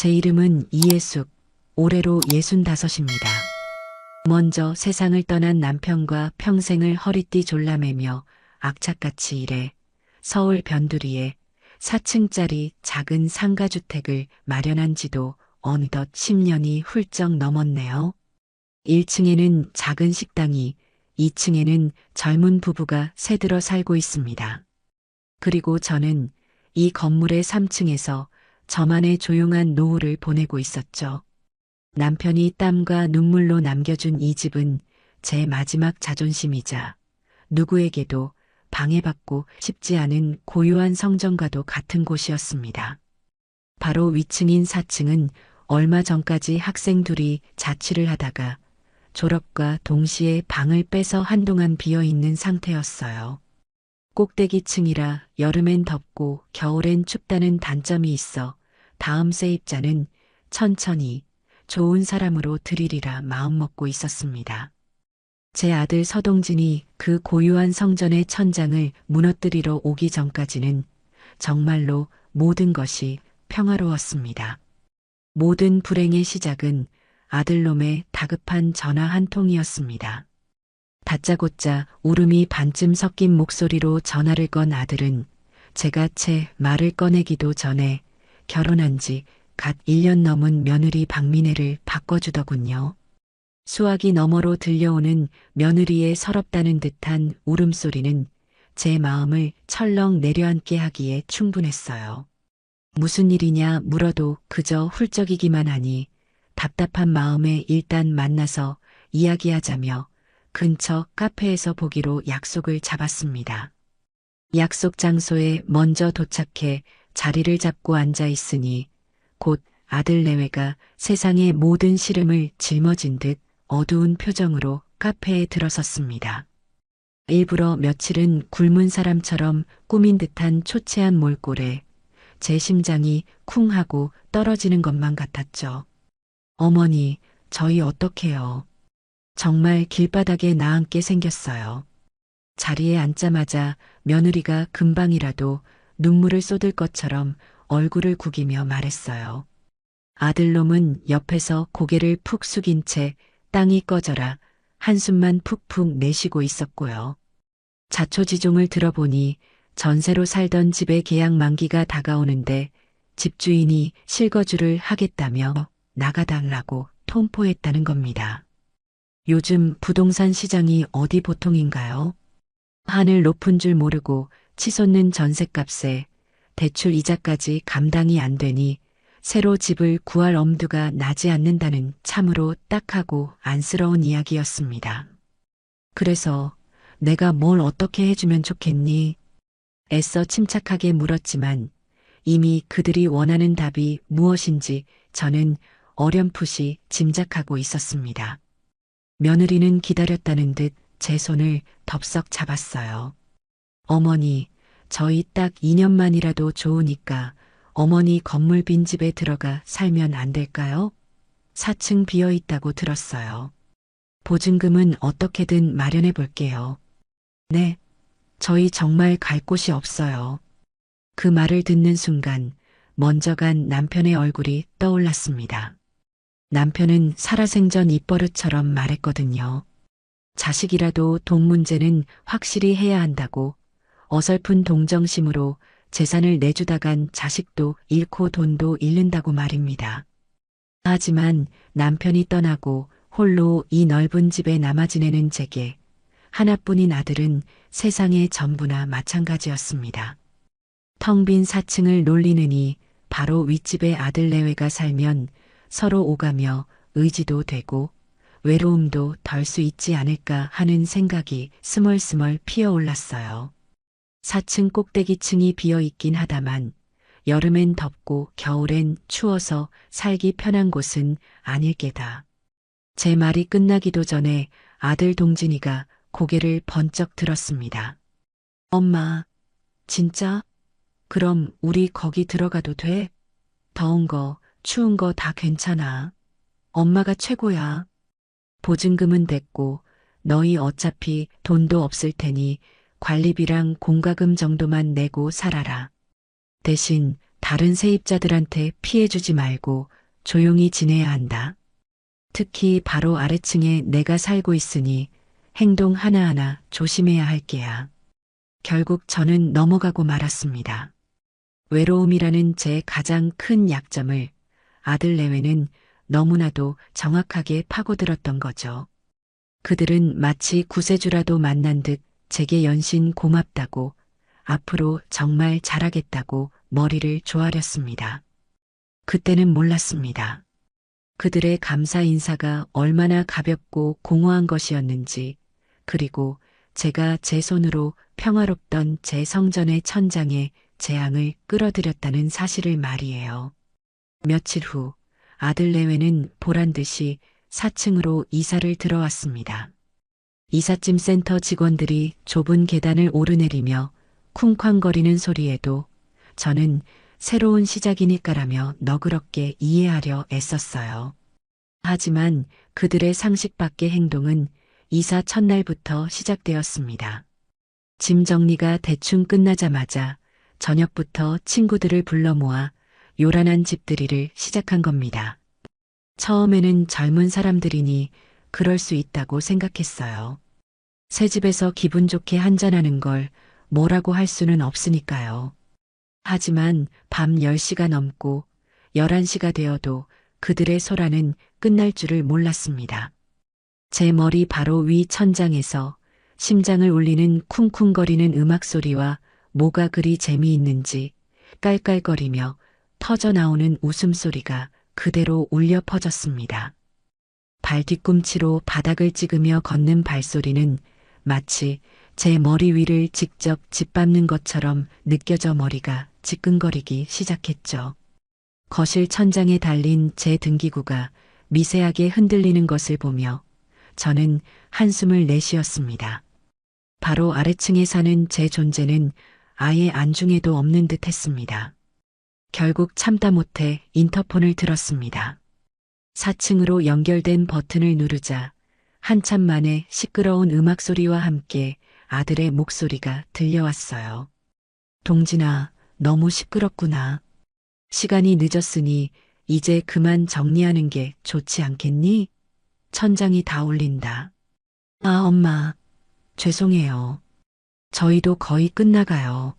제 이름은 이예숙, 올해로 65입니다. 먼저 세상을 떠난 남편과 평생을 허리띠 졸라매며 악착같이 일해 서울 변두리에 4층짜리 작은 상가주택을 마련한 지도 어느덧 10년이 훌쩍 넘었네요. 1층에는 작은 식당이, 2층에는 젊은 부부가 새들어 살고 있습니다. 그리고 저는 이 건물의 3층에서 저만의 조용한 노후를 보내고 있었죠. 남편이 땀과 눈물로 남겨준 이 집은 제 마지막 자존심이자 누구에게도 방해받고 싶지 않은 고요한 성전과도 같은 곳이었습니다. 바로 위층인 4층은 얼마 전까지 학생 둘이 자취를 하다가 졸업과 동시에 방을 빼서 한동안 비어있는 상태였어요. 꼭대기층이라 여름엔 덥고 겨울엔 춥다는 단점이 있어 다음 세입자는 천천히 좋은 사람으로 드리리라 마음먹고 있었습니다. 제 아들 서동진이 그 고요한 성전의 천장을 무너뜨리러 오기 전까지는 정말로 모든 것이 평화로웠습니다. 모든 불행의 시작은 아들놈의 다급한 전화 한 통이었습니다. 다짜고짜 울음이 반쯤 섞인 목소리로 전화를 건 아들은 제가 채 말을 꺼내기도 전에 결혼한 지 갓 1년 넘은 며느리 박민혜를 바꿔주더군요. 수화기 너머로 들려오는 며느리의 서럽다는 듯한 울음소리는 제 마음을 철렁 내려앉게 하기에 충분했어요. 무슨 일이냐 물어도 그저 훌쩍이기만 하니 답답한 마음에 일단 만나서 이야기하자며 근처 카페에서 보기로 약속을 잡았습니다. 약속 장소에 먼저 도착해 자리를 잡고 앉아 있으니 곧 아들 내외가 세상의 모든 시름을 짊어진 듯 어두운 표정으로 카페에 들어섰습니다. 일부러 며칠은 굶은 사람처럼 꾸민 듯한 초췌한 몰골에 제 심장이 쿵 하고 떨어지는 것만 같았죠. 어머니, 저희 어떡해요. 정말 길바닥에 나앉게 생겼어요. 자리에 앉자마자 며느리가 금방이라도 눈물을 쏟을 것처럼 얼굴을 구기며 말했어요. 아들놈은 옆에서 고개를 푹 숙인 채 땅이 꺼져라 한숨만 푹푹 내쉬고 있었고요. 자초지종을 들어보니 전세로 살던 집의 계약 만기가 다가오는데 집주인이 실거주를 하겠다며 나가달라고 통포했다는 겁니다. 요즘 부동산 시장이 어디 보통인가요? 하늘 높은 줄 모르고 치솟는 전셋값에 대출 이자까지 감당이 안 되니 새로 집을 구할 엄두가 나지 않는다는 참으로 딱하고 안쓰러운 이야기였습니다. 그래서 내가 뭘 어떻게 해주면 좋겠니? 애써 침착하게 물었지만 이미 그들이 원하는 답이 무엇인지 저는 어렴풋이 짐작하고 있었습니다. 며느리는 기다렸다는 듯 제 손을 덥석 잡았어요. 어머니, 저희 딱 2년만이라도 좋으니까 어머니 건물 빈집에 들어가 살면 안 될까요? 4층 비어 있다고 들었어요. 보증금은 어떻게든 마련해 볼게요. 네, 저희 정말 갈 곳이 없어요. 그 말을 듣는 순간 먼저 간 남편의 얼굴이 떠올랐습니다. 남편은 살아생전 입버릇처럼 말했거든요. 자식이라도 돈 문제는 확실히 해야 한다고 어설픈 동정심으로 재산을 내주다간 자식도 잃고 돈도 잃는다고 말입니다. 하지만 남편이 떠나고 홀로 이 넓은 집에 남아 지내는 제게 하나뿐인 아들은 세상의 전부나 마찬가지였습니다. 텅 빈 4층을 놀리느니 바로 윗집에 아들 내외가 살면 서로 오가며 의지도 되고 외로움도 덜 수 있지 않을까 하는 생각이 스멀스멀 피어올랐어요. 4층 꼭대기층이 비어있긴 하다만 여름엔 덥고 겨울엔 추워서 살기 편한 곳은 아닐 게다. 제 말이 끝나기도 전에 아들 동진이가 고개를 번쩍 들었습니다. 엄마, 진짜? 그럼 우리 거기 들어가도 돼? 더운 거, 추운 거 다 괜찮아. 엄마가 최고야. 보증금은 됐고 너희 어차피 돈도 없을 테니 관리비랑 공과금 정도만 내고 살아라. 대신 다른 세입자들한테 피해주지 말고 조용히 지내야 한다. 특히 바로 아래층에 내가 살고 있으니 행동 하나하나 조심해야 할 게야. 결국 저는 넘어가고 말았습니다. 외로움이라는 제 가장 큰 약점을 아들 내외는 너무나도 정확하게 파고들었던 거죠. 그들은 마치 구세주라도 만난 듯 제게 연신 고맙다고 앞으로 정말 잘하겠다고 머리를 조아렸습니다. 그때는 몰랐습니다. 그들의 감사 인사가 얼마나 가볍고 공허한 것이었는지, 그리고 제가 제 손으로 평화롭던 제 성전의 천장에 재앙을 끌어들였다는 사실을 말이에요. 며칠 후 아들 내외는 보란 듯이 4층으로 이사를 들어왔습니다. 이삿짐 센터 직원들이 좁은 계단을 오르내리며 쿵쾅거리는 소리에도 저는 새로운 시작이니까라며 너그럽게 이해하려 애썼어요. 하지만 그들의 상식 밖의 행동은 이사 첫날부터 시작되었습니다. 짐 정리가 대충 끝나자마자 저녁부터 친구들을 불러 모아 요란한 집들이를 시작한 겁니다. 처음에는 젊은 사람들이니 그럴 수 있다고 생각했어요. 새 집에서 기분 좋게 한잔하는 걸 뭐라고 할 수는 없으니까요. 하지만 밤 10시가 넘고 11시가 되어도 그들의 소란은 끝날 줄을 몰랐습니다. 제 머리 바로 위 천장에서 심장을 울리는 쿵쿵거리는 음악 소리와 뭐가 그리 재미있는지 깔깔거리며 터져나오는 웃음소리가 그대로 울려 퍼졌습니다. 발 뒤꿈치로 바닥을 찍으며 걷는 발소리는 마치 제 머리 위를 직접 짓밟는 것처럼 느껴져 머리가 지끈거리기 시작했죠. 거실 천장에 달린 제 등기구가 미세하게 흔들리는 것을 보며 저는 한숨을 내쉬었습니다. 바로 아래층에 사는 제 존재는 아예 안중에도 없는 듯 했습니다. 결국 참다 못해 인터폰을 들었습니다. 4층으로 연결된 버튼을 누르자 한참 만에 시끄러운 음악 소리와 함께 아들의 목소리가 들려왔어요. 동진아, 너무 시끄럽구나. 시간이 늦었으니 이제 그만 정리하는 게 좋지 않겠니? 천장이 다 울린다. 아, 엄마. 죄송해요. 저희도 거의 끝나가요.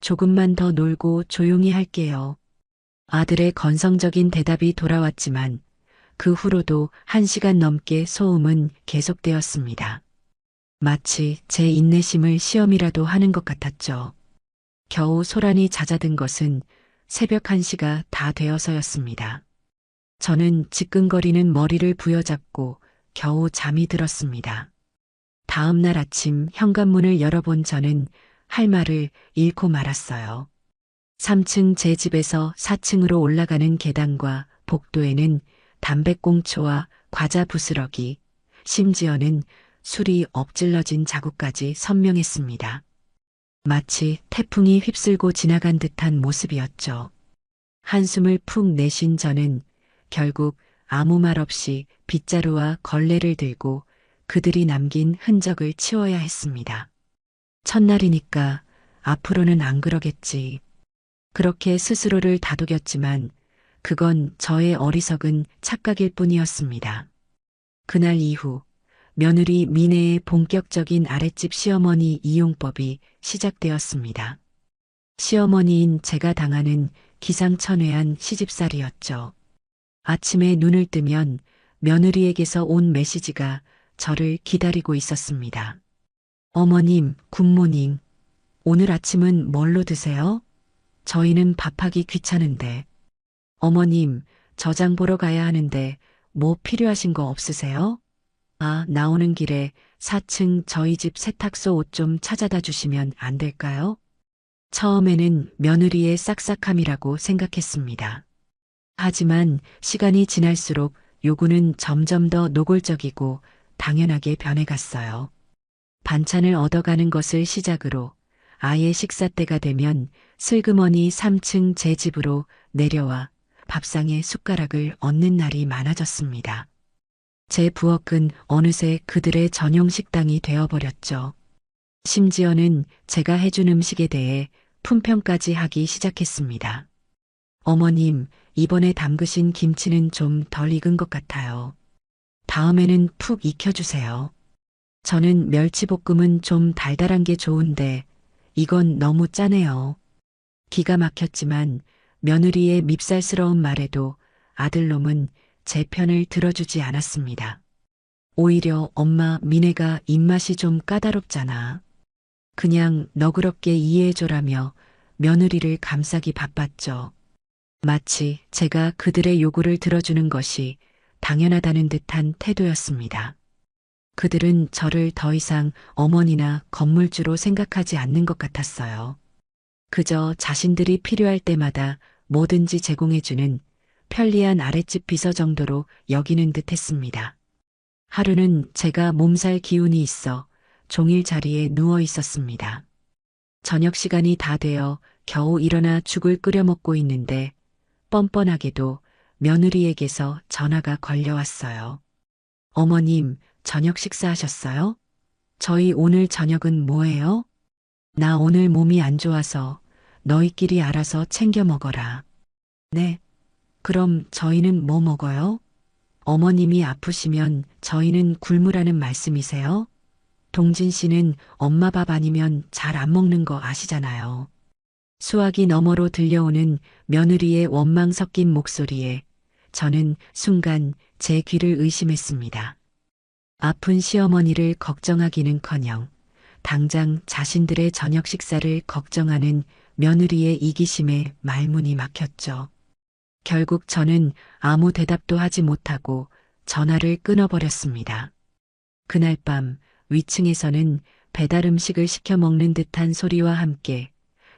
조금만 더 놀고 조용히 할게요. 아들의 건성적인 대답이 돌아왔지만 그 후로도 1시간 넘게 소음은 계속되었습니다. 마치 제 인내심을 시험이라도 하는 것 같았죠. 겨우 소란이 잦아든 것은 새벽 1시가 다 되어서였습니다. 저는 지끈거리는 머리를 부여잡고 겨우 잠이 들었습니다. 다음 날 아침 현관문을 열어본 저는 할 말을 잃고 말았어요. 3층 제 집에서 4층으로 올라가는 계단과 복도에는 담배꽁초와 과자 부스러기, 심지어는 술이 엎질러진 자국까지 선명했습니다. 마치 태풍이 휩쓸고 지나간 듯한 모습이었죠. 한숨을 푹 내쉰 저는 결국 아무 말 없이 빗자루와 걸레를 들고 그들이 남긴 흔적을 치워야 했습니다. 첫날이니까 앞으로는 안 그러겠지. 그렇게 스스로를 다독였지만 그건 저의 어리석은 착각일 뿐이었습니다. 그날 이후 며느리 미네의 본격적인 아랫집 시어머니 이용법이 시작되었습니다. 시어머니인 제가 당하는 기상천외한 시집살이였죠. 아침에 눈을 뜨면 며느리에게서 온 메시지가 저를 기다리고 있었습니다. 어머님, 굿모닝. 오늘 아침은 뭘로 드세요? 저희는 밥하기 귀찮은데. 어머님, 저장 보러 가야 하는데 뭐 필요하신 거 없으세요? 아, 나오는 길에 4층 저희 집 세탁소 옷 좀 찾아다 주시면 안 될까요? 처음에는 며느리의 싹싹함이라고 생각했습니다. 하지만 시간이 지날수록 요구는 점점 더 노골적이고 당연하게 변해갔어요. 반찬을 얻어가는 것을 시작으로 아예 식사 때가 되면 슬그머니 3층 제 집으로 내려와 밥상에 숟가락을 얹는 날이 많아졌습니다. 제 부엌은 어느새 그들의 전용 식당이 되어버렸죠. 심지어는 제가 해준 음식에 대해 품평까지 하기 시작했습니다. 어머님, 이번에 담그신 김치는 좀 덜 익은 것 같아요. 다음에는 푹 익혀주세요. 저는 멸치볶음은 좀 달달한 게 좋은데 이건 너무 짜네요. 기가 막혔지만 며느리의 밉살스러운 말에도 아들놈은 제 편을 들어주지 않았습니다. 오히려 엄마 미네가 입맛이 좀 까다롭잖아. 그냥 너그럽게 이해해줘라며 며느리를 감싸기 바빴죠. 마치 제가 그들의 요구를 들어주는 것이 당연하다는 듯한 태도였습니다. 그들은 저를 더 이상 어머니나 건물주로 생각하지 않는 것 같았어요. 그저 자신들이 필요할 때마다 뭐든지 제공해주는 편리한 아랫집 비서 정도로 여기는 듯 했습니다. 하루는 제가 몸살 기운이 있어 종일 자리에 누워 있었습니다. 저녁 시간이 다 되어 겨우 일어나 죽을 끓여 먹고 있는데 뻔뻔하게도 며느리에게서 전화가 걸려왔어요. 어머님, 저녁 식사하셨어요? 저희 오늘 저녁은 뭐예요? 나 오늘 몸이 안 좋아서 너희끼리 알아서 챙겨 먹어라. 네. 그럼 저희는 뭐 먹어요? 어머님이 아프시면 저희는 굶으라는 말씀이세요? 동진 씨는 엄마 밥 아니면 잘 안 먹는 거 아시잖아요. 수화기 너머로 들려오는 며느리의 원망 섞인 목소리에 저는 순간 제 귀를 의심했습니다. 아픈 시어머니를 걱정하기는커녕 당장 자신들의 저녁 식사를 걱정하는 며느리의 이기심에 말문이 막혔죠. 결국 저는 아무 대답도 하지 못하고 전화를 끊어버렸습니다. 그날 밤 위층에서는 배달 음식을 시켜 먹는 듯한 소리와 함께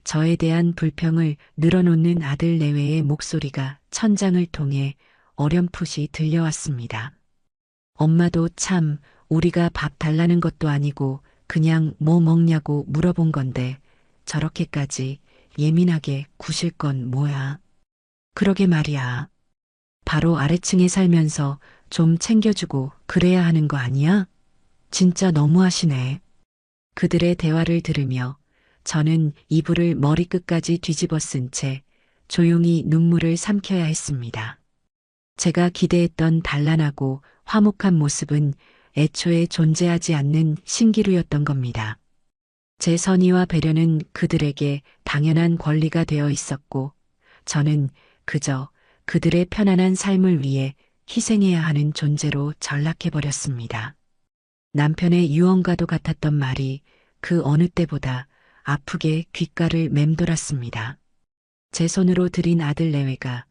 저에 대한 불평을 늘어놓는 아들 내외의 목소리가 천장을 통해 어렴풋이 들려왔습니다. 엄마도 참 우리가 밥 달라는 것도 아니고 그냥 뭐 먹냐고 물어본 건데 저렇게까지 예민하게 구실 건 뭐야. 그러게 말이야. 바로 아래층에 살면서 좀 챙겨주고 그래야 하는 거 아니야? 진짜 너무하시네. 그들의 대화를 들으며 저는 이불을 머리끝까지 뒤집어 쓴 채 조용히 눈물을 삼켜야 했습니다. 제가 기대했던 단란하고 화목한 모습은 애초에 존재하지 않는 신기루였던 겁니다. 제 선의와 배려는 그들에게 당연한 권리가 되어 있었고 저는 그저 그들의 편안한 삶을 위해 희생해야 하는 존재로 전락해버렸습니다. 남편의 유언과도 같았던 말이 그 어느 때보다 아프게 귓가를 맴돌았습니다. 제 손으로 들인 아들 내외가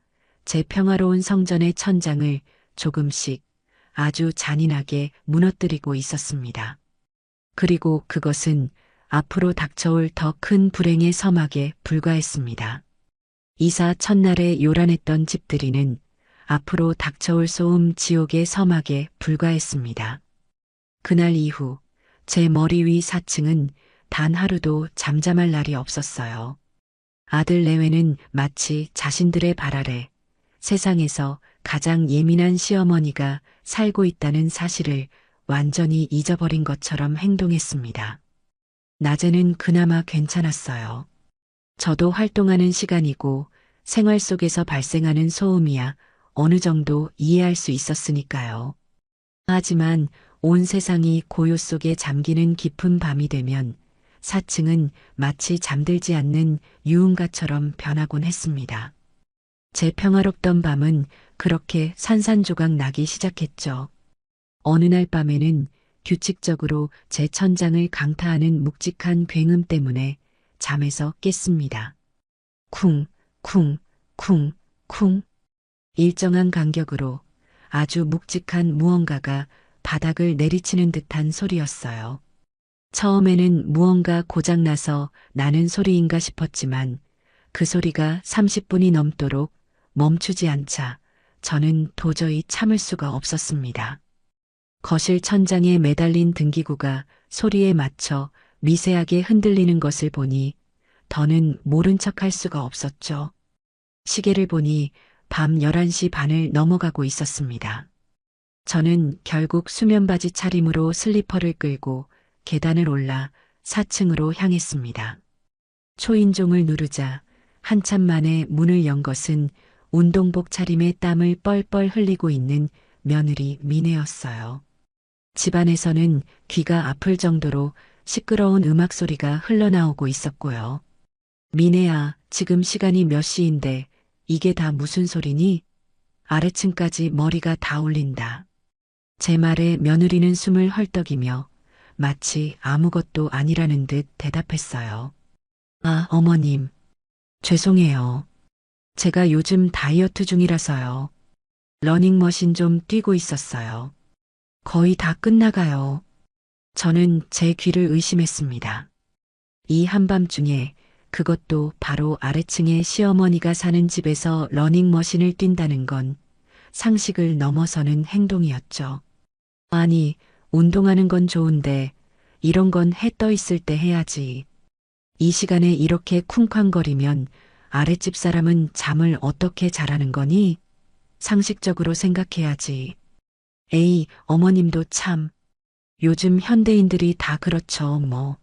제 평화로운 성전의 천장을 조금씩 아주 잔인하게 무너뜨리고 있었습니다. 그리고 그것은 앞으로 닥쳐올 더 큰 불행의 서막에 불과했습니다. 이사 첫날에 요란했던 집들이는 앞으로 닥쳐올 소음 지옥의 서막에 불과했습니다. 그날 이후 제 머리 위 4층은 단 하루도 잠잠할 날이 없었어요. 아들 내외는 마치 자신들의 발 아래 세상에서 가장 예민한 시어머니가 살고 있다는 사실을 완전히 잊어버린 것처럼 행동했습니다. 낮에는 그나마 괜찮았어요. 저도 활동하는 시간이고 생활 속에서 발생하는 소음이야 어느 정도 이해할 수 있었으니까요. 하지만 온 세상이 고요 속에 잠기는 깊은 밤이 되면 4층은 마치 잠들지 않는 유흥가처럼 변하곤 했습니다. 제 평화롭던 밤은 그렇게 산산조각 나기 시작했죠. 어느 날 밤에는 규칙적으로 제 천장을 강타하는 묵직한 굉음 때문에 잠에서 깼습니다. 쿵, 쿵, 쿵, 쿵. 일정한 간격으로 아주 묵직한 무언가가 바닥을 내리치는 듯한 소리였어요. 처음에는 무언가 고장나서 나는 소리인가 싶었지만 그 소리가 30분이 넘도록 멈추지 않자 저는 도저히 참을 수가 없었습니다. 거실 천장에 매달린 등기구가 소리에 맞춰 미세하게 흔들리는 것을 보니 더는 모른 척할 수가 없었죠. 시계를 보니 밤 11시 반을 넘어가고 있었습니다. 저는 결국 수면바지 차림으로 슬리퍼를 끌고 계단을 올라 4층으로 향했습니다. 초인종을 누르자 한참 만에 문을 연 것은 운동복 차림에 땀을 뻘뻘 흘리고 있는 며느리 미네였어요. 집안에서는 귀가 아플 정도로 시끄러운 음악 소리가 흘러나오고 있었고요. 미네야, 지금 시간이 몇 시인데 이게 다 무슨 소리니? 아래층까지 머리가 다 울린다. 제 말에 며느리는 숨을 헐떡이며 마치 아무것도 아니라는 듯 대답했어요. 아, 어머님. 죄송해요. 제가 요즘 다이어트 중이라서요. 러닝머신 좀 뛰고 있었어요. 거의 다 끝나가요. 저는 제 귀를 의심했습니다. 이 한밤중에 그것도 바로 아래층에 시어머니가 사는 집에서 러닝머신을 뛴다는 건 상식을 넘어서는 행동이었죠. 아니, 운동하는 건 좋은데 이런 건 해 떠 있을 때 해야지. 이 시간에 이렇게 쿵쾅거리면 아랫집 사람은 잠을 어떻게 자라는 거니? 상식적으로 생각해야지. 에이, 어머님도 참. 요즘 현대인들이 다 그렇죠, 뭐.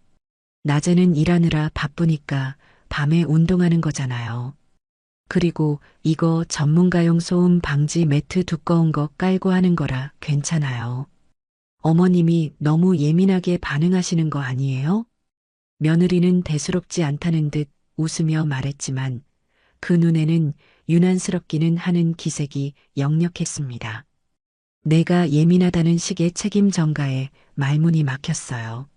낮에는 일하느라 바쁘니까 밤에 운동하는 거잖아요. 그리고 이거 전문가용 소음 방지 매트 두꺼운 거 깔고 하는 거라 괜찮아요. 어머님이 너무 예민하게 반응하시는 거 아니에요? 며느리는 대수롭지 않다는 듯 웃으며 말했지만 그 눈에는 유난스럽기는 하는 기색이 역력했습니다. 내가 예민하다는 식의 책임 전가에 말문이 막혔어요.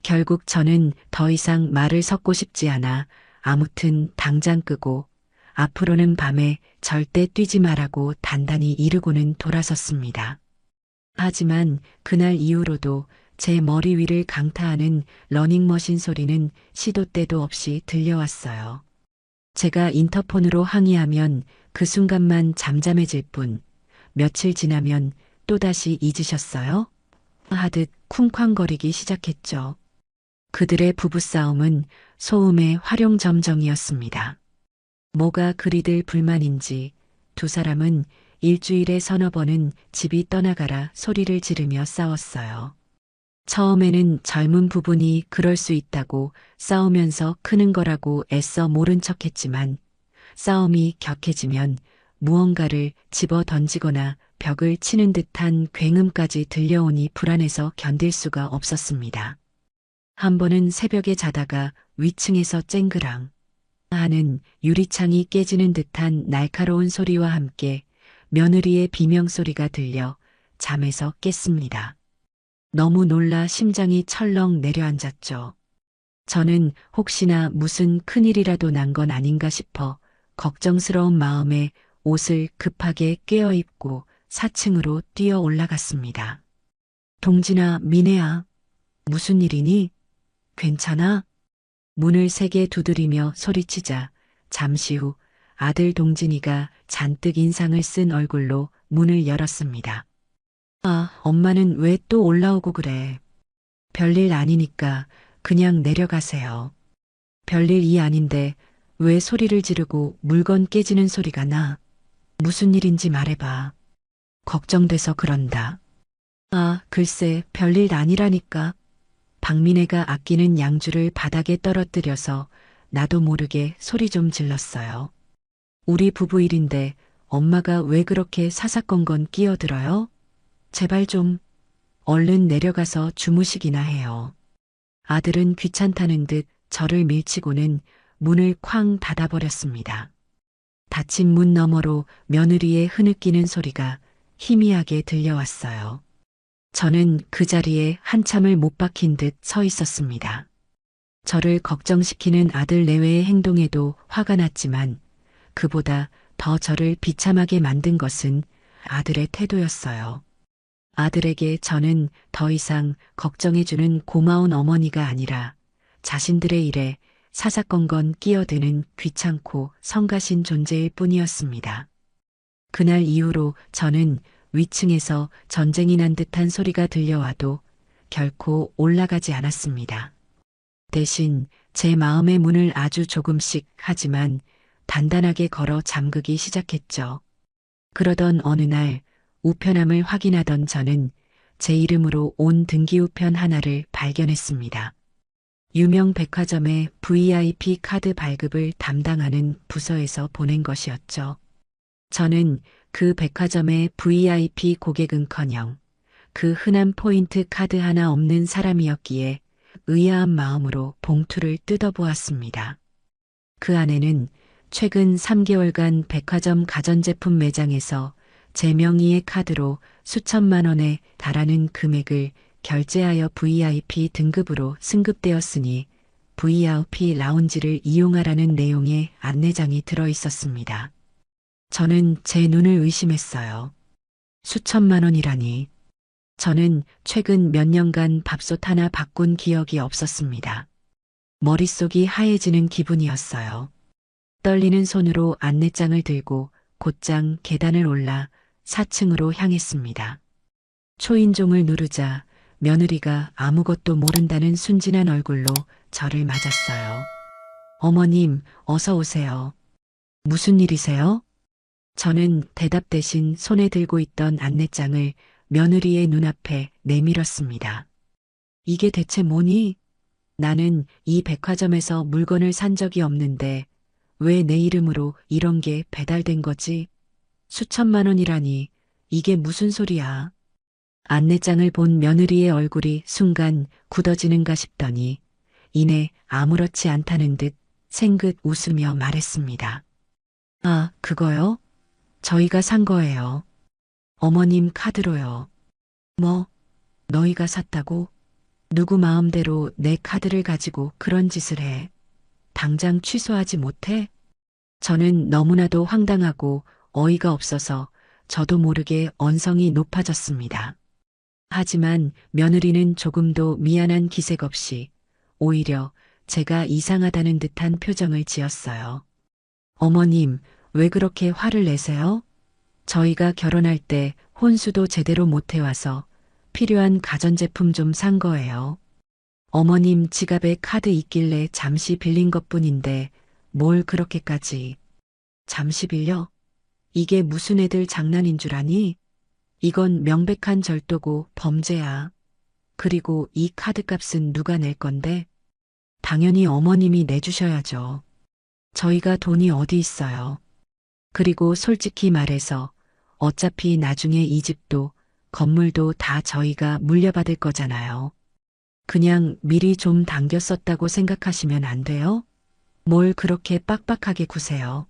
결국 저는 더 이상 말을 섞고 싶지 않아 아무튼 당장 끄고 앞으로는 밤에 절대 뛰지 말라고 단단히 이르고는 돌아섰습니다. 하지만 그날 이후로도 제 머리 위를 강타하는 러닝머신 소리는 시도 때도 없이 들려왔어요. 제가 인터폰으로 항의하면 그 순간만 잠잠해질 뿐 며칠 지나면 또다시 잊으셨어요? 하듯 쿵쾅거리기 시작했죠. 그들의 부부싸움은 소음의 활용점정이었습니다. 뭐가 그리들 불만인지 두 사람은 일주일에 서너 번은 집이 떠나가라 소리를 지르며 싸웠어요. 처음에는 젊은 부분이 그럴 수 있다고 싸우면서 크는 거라고 애써 모른 척했지만 싸움이 격해지면 무언가를 집어 던지거나 벽을 치는 듯한 굉음까지 들려오니 불안해서 견딜 수가 없었습니다. 한 번은 새벽에 자다가 위층에서 쨍그랑 하는 유리창이 깨지는 듯한 날카로운 소리와 함께 며느리의 비명소리가 들려 잠에서 깼습니다. 너무 놀라 심장이 철렁 내려앉았죠. 저는 혹시나 무슨 큰일이라도 난 건 아닌가 싶어 걱정스러운 마음에 옷을 급하게 꿰어입고 4층으로 뛰어 올라갔습니다. 동진아, 미네야, 무슨 일이니? 괜찮아? 문을 세게 두드리며 소리치자 잠시 후 아들 동진이가 잔뜩 인상을 쓴 얼굴로 문을 열었습니다. 아, 엄마는 왜 또 올라오고 그래? 별일 아니니까 그냥 내려가세요. 별일이 아닌데 왜 소리를 지르고 물건 깨지는 소리가 나? 무슨 일인지 말해봐. 걱정돼서 그런다. 아, 글쎄, 별일 아니라니까. 박민혜가 아끼는 양주를 바닥에 떨어뜨려서 나도 모르게 소리 좀 질렀어요. 우리 부부 일인데 엄마가 왜 그렇게 사사건건 끼어들어요? 제발 좀 얼른 내려가서 주무시기나 해요. 아들은 귀찮다는 듯 저를 밀치고는 문을 쾅 닫아버렸습니다. 닫힌 문 너머로 며느리의 흐느끼는 소리가 희미하게 들려왔어요. 저는 그 자리에 한참을 못 박힌 듯 서 있었습니다. 저를 걱정시키는 아들 내외의 행동에도 화가 났지만 그보다 더 저를 비참하게 만든 것은 아들의 태도였어요. 아들에게 저는 더 이상 걱정해주는 고마운 어머니가 아니라 자신들의 일에 사사건건 끼어드는 귀찮고 성가신 존재일 뿐이었습니다. 그날 이후로 저는 위층에서 전쟁이 난 듯한 소리가 들려와도 결코 올라가지 않았습니다. 대신 제 마음의 문을 아주 조금씩 하지만 단단하게 걸어 잠그기 시작했죠. 그러던 어느 날 우편함을 확인하던 저는 제 이름으로 온 등기우편 하나를 발견했습니다. 유명 백화점의 VIP 카드 발급을 담당하는 부서에서 보낸 것이었죠. 저는 그 백화점의 VIP 고객은커녕 그 흔한 포인트 카드 하나 없는 사람이었기에 의아한 마음으로 봉투를 뜯어보았습니다. 그 안에는 최근 3개월간 백화점 가전제품 매장에서 제 명의의 카드로 수천만 원에 달하는 금액을 결제하여 VIP 등급으로 승급되었으니 VIP 라운지를 이용하라는 내용의 안내장이 들어 있었습니다. 저는 제 눈을 의심했어요. 수천만 원이라니. 저는 최근 몇 년간 밥솥 하나 바꾼 기억이 없었습니다. 머릿속이 하얘지는 기분이었어요. 떨리는 손으로 안내장을 들고 곧장 계단을 올라 4층으로 향했습니다. 초인종을 누르자 며느리가 아무것도 모른다는 순진한 얼굴로 저를 맞았어요. 어머님, 어서 오세요. 무슨 일이세요? 저는 대답 대신 손에 들고 있던 안내장을 며느리의 눈앞에 내밀었습니다. 이게 대체 뭐니? 나는 이 백화점에서 물건을 산 적이 없는데 왜 내 이름으로 이런 게 배달된 거지? 수천만 원이라니 이게 무슨 소리야? 안내장을 본 며느리의 얼굴이 순간 굳어지는가 싶더니 이내 아무렇지 않다는 듯 생긋 웃으며 말했습니다. 아, 그거요? 저희가 산 거예요. 어머님 카드로요. 뭐, 너희가 샀다고? 누구 마음대로 내 카드를 가지고 그런 짓을 해. 당장 취소하지 못해? 저는 너무나도 황당하고 어이가 없어서 저도 모르게 언성이 높아졌습니다. 하지만 며느리는 조금도 미안한 기색 없이 오히려 제가 이상하다는 듯한 표정을 지었어요. 어머님, 왜 그렇게 화를 내세요? 저희가 결혼할 때 혼수도 제대로 못 해와서 필요한 가전제품 좀 산 거예요. 어머님 지갑에 카드 있길래 잠시 빌린 것뿐인데 뭘 그렇게까지. 잠시 빌려? 이게 무슨 애들 장난인 줄 아니? 이건 명백한 절도고 범죄야. 그리고 이 카드값은 누가 낼 건데? 당연히 어머님이 내주셔야죠. 저희가 돈이 어디 있어요. 그리고 솔직히 말해서 어차피 나중에 이 집도 건물도 다 저희가 물려받을 거잖아요. 그냥 미리 좀 당겨 썼다고 생각하시면 안 돼요? 뭘 그렇게 빡빡하게 구세요.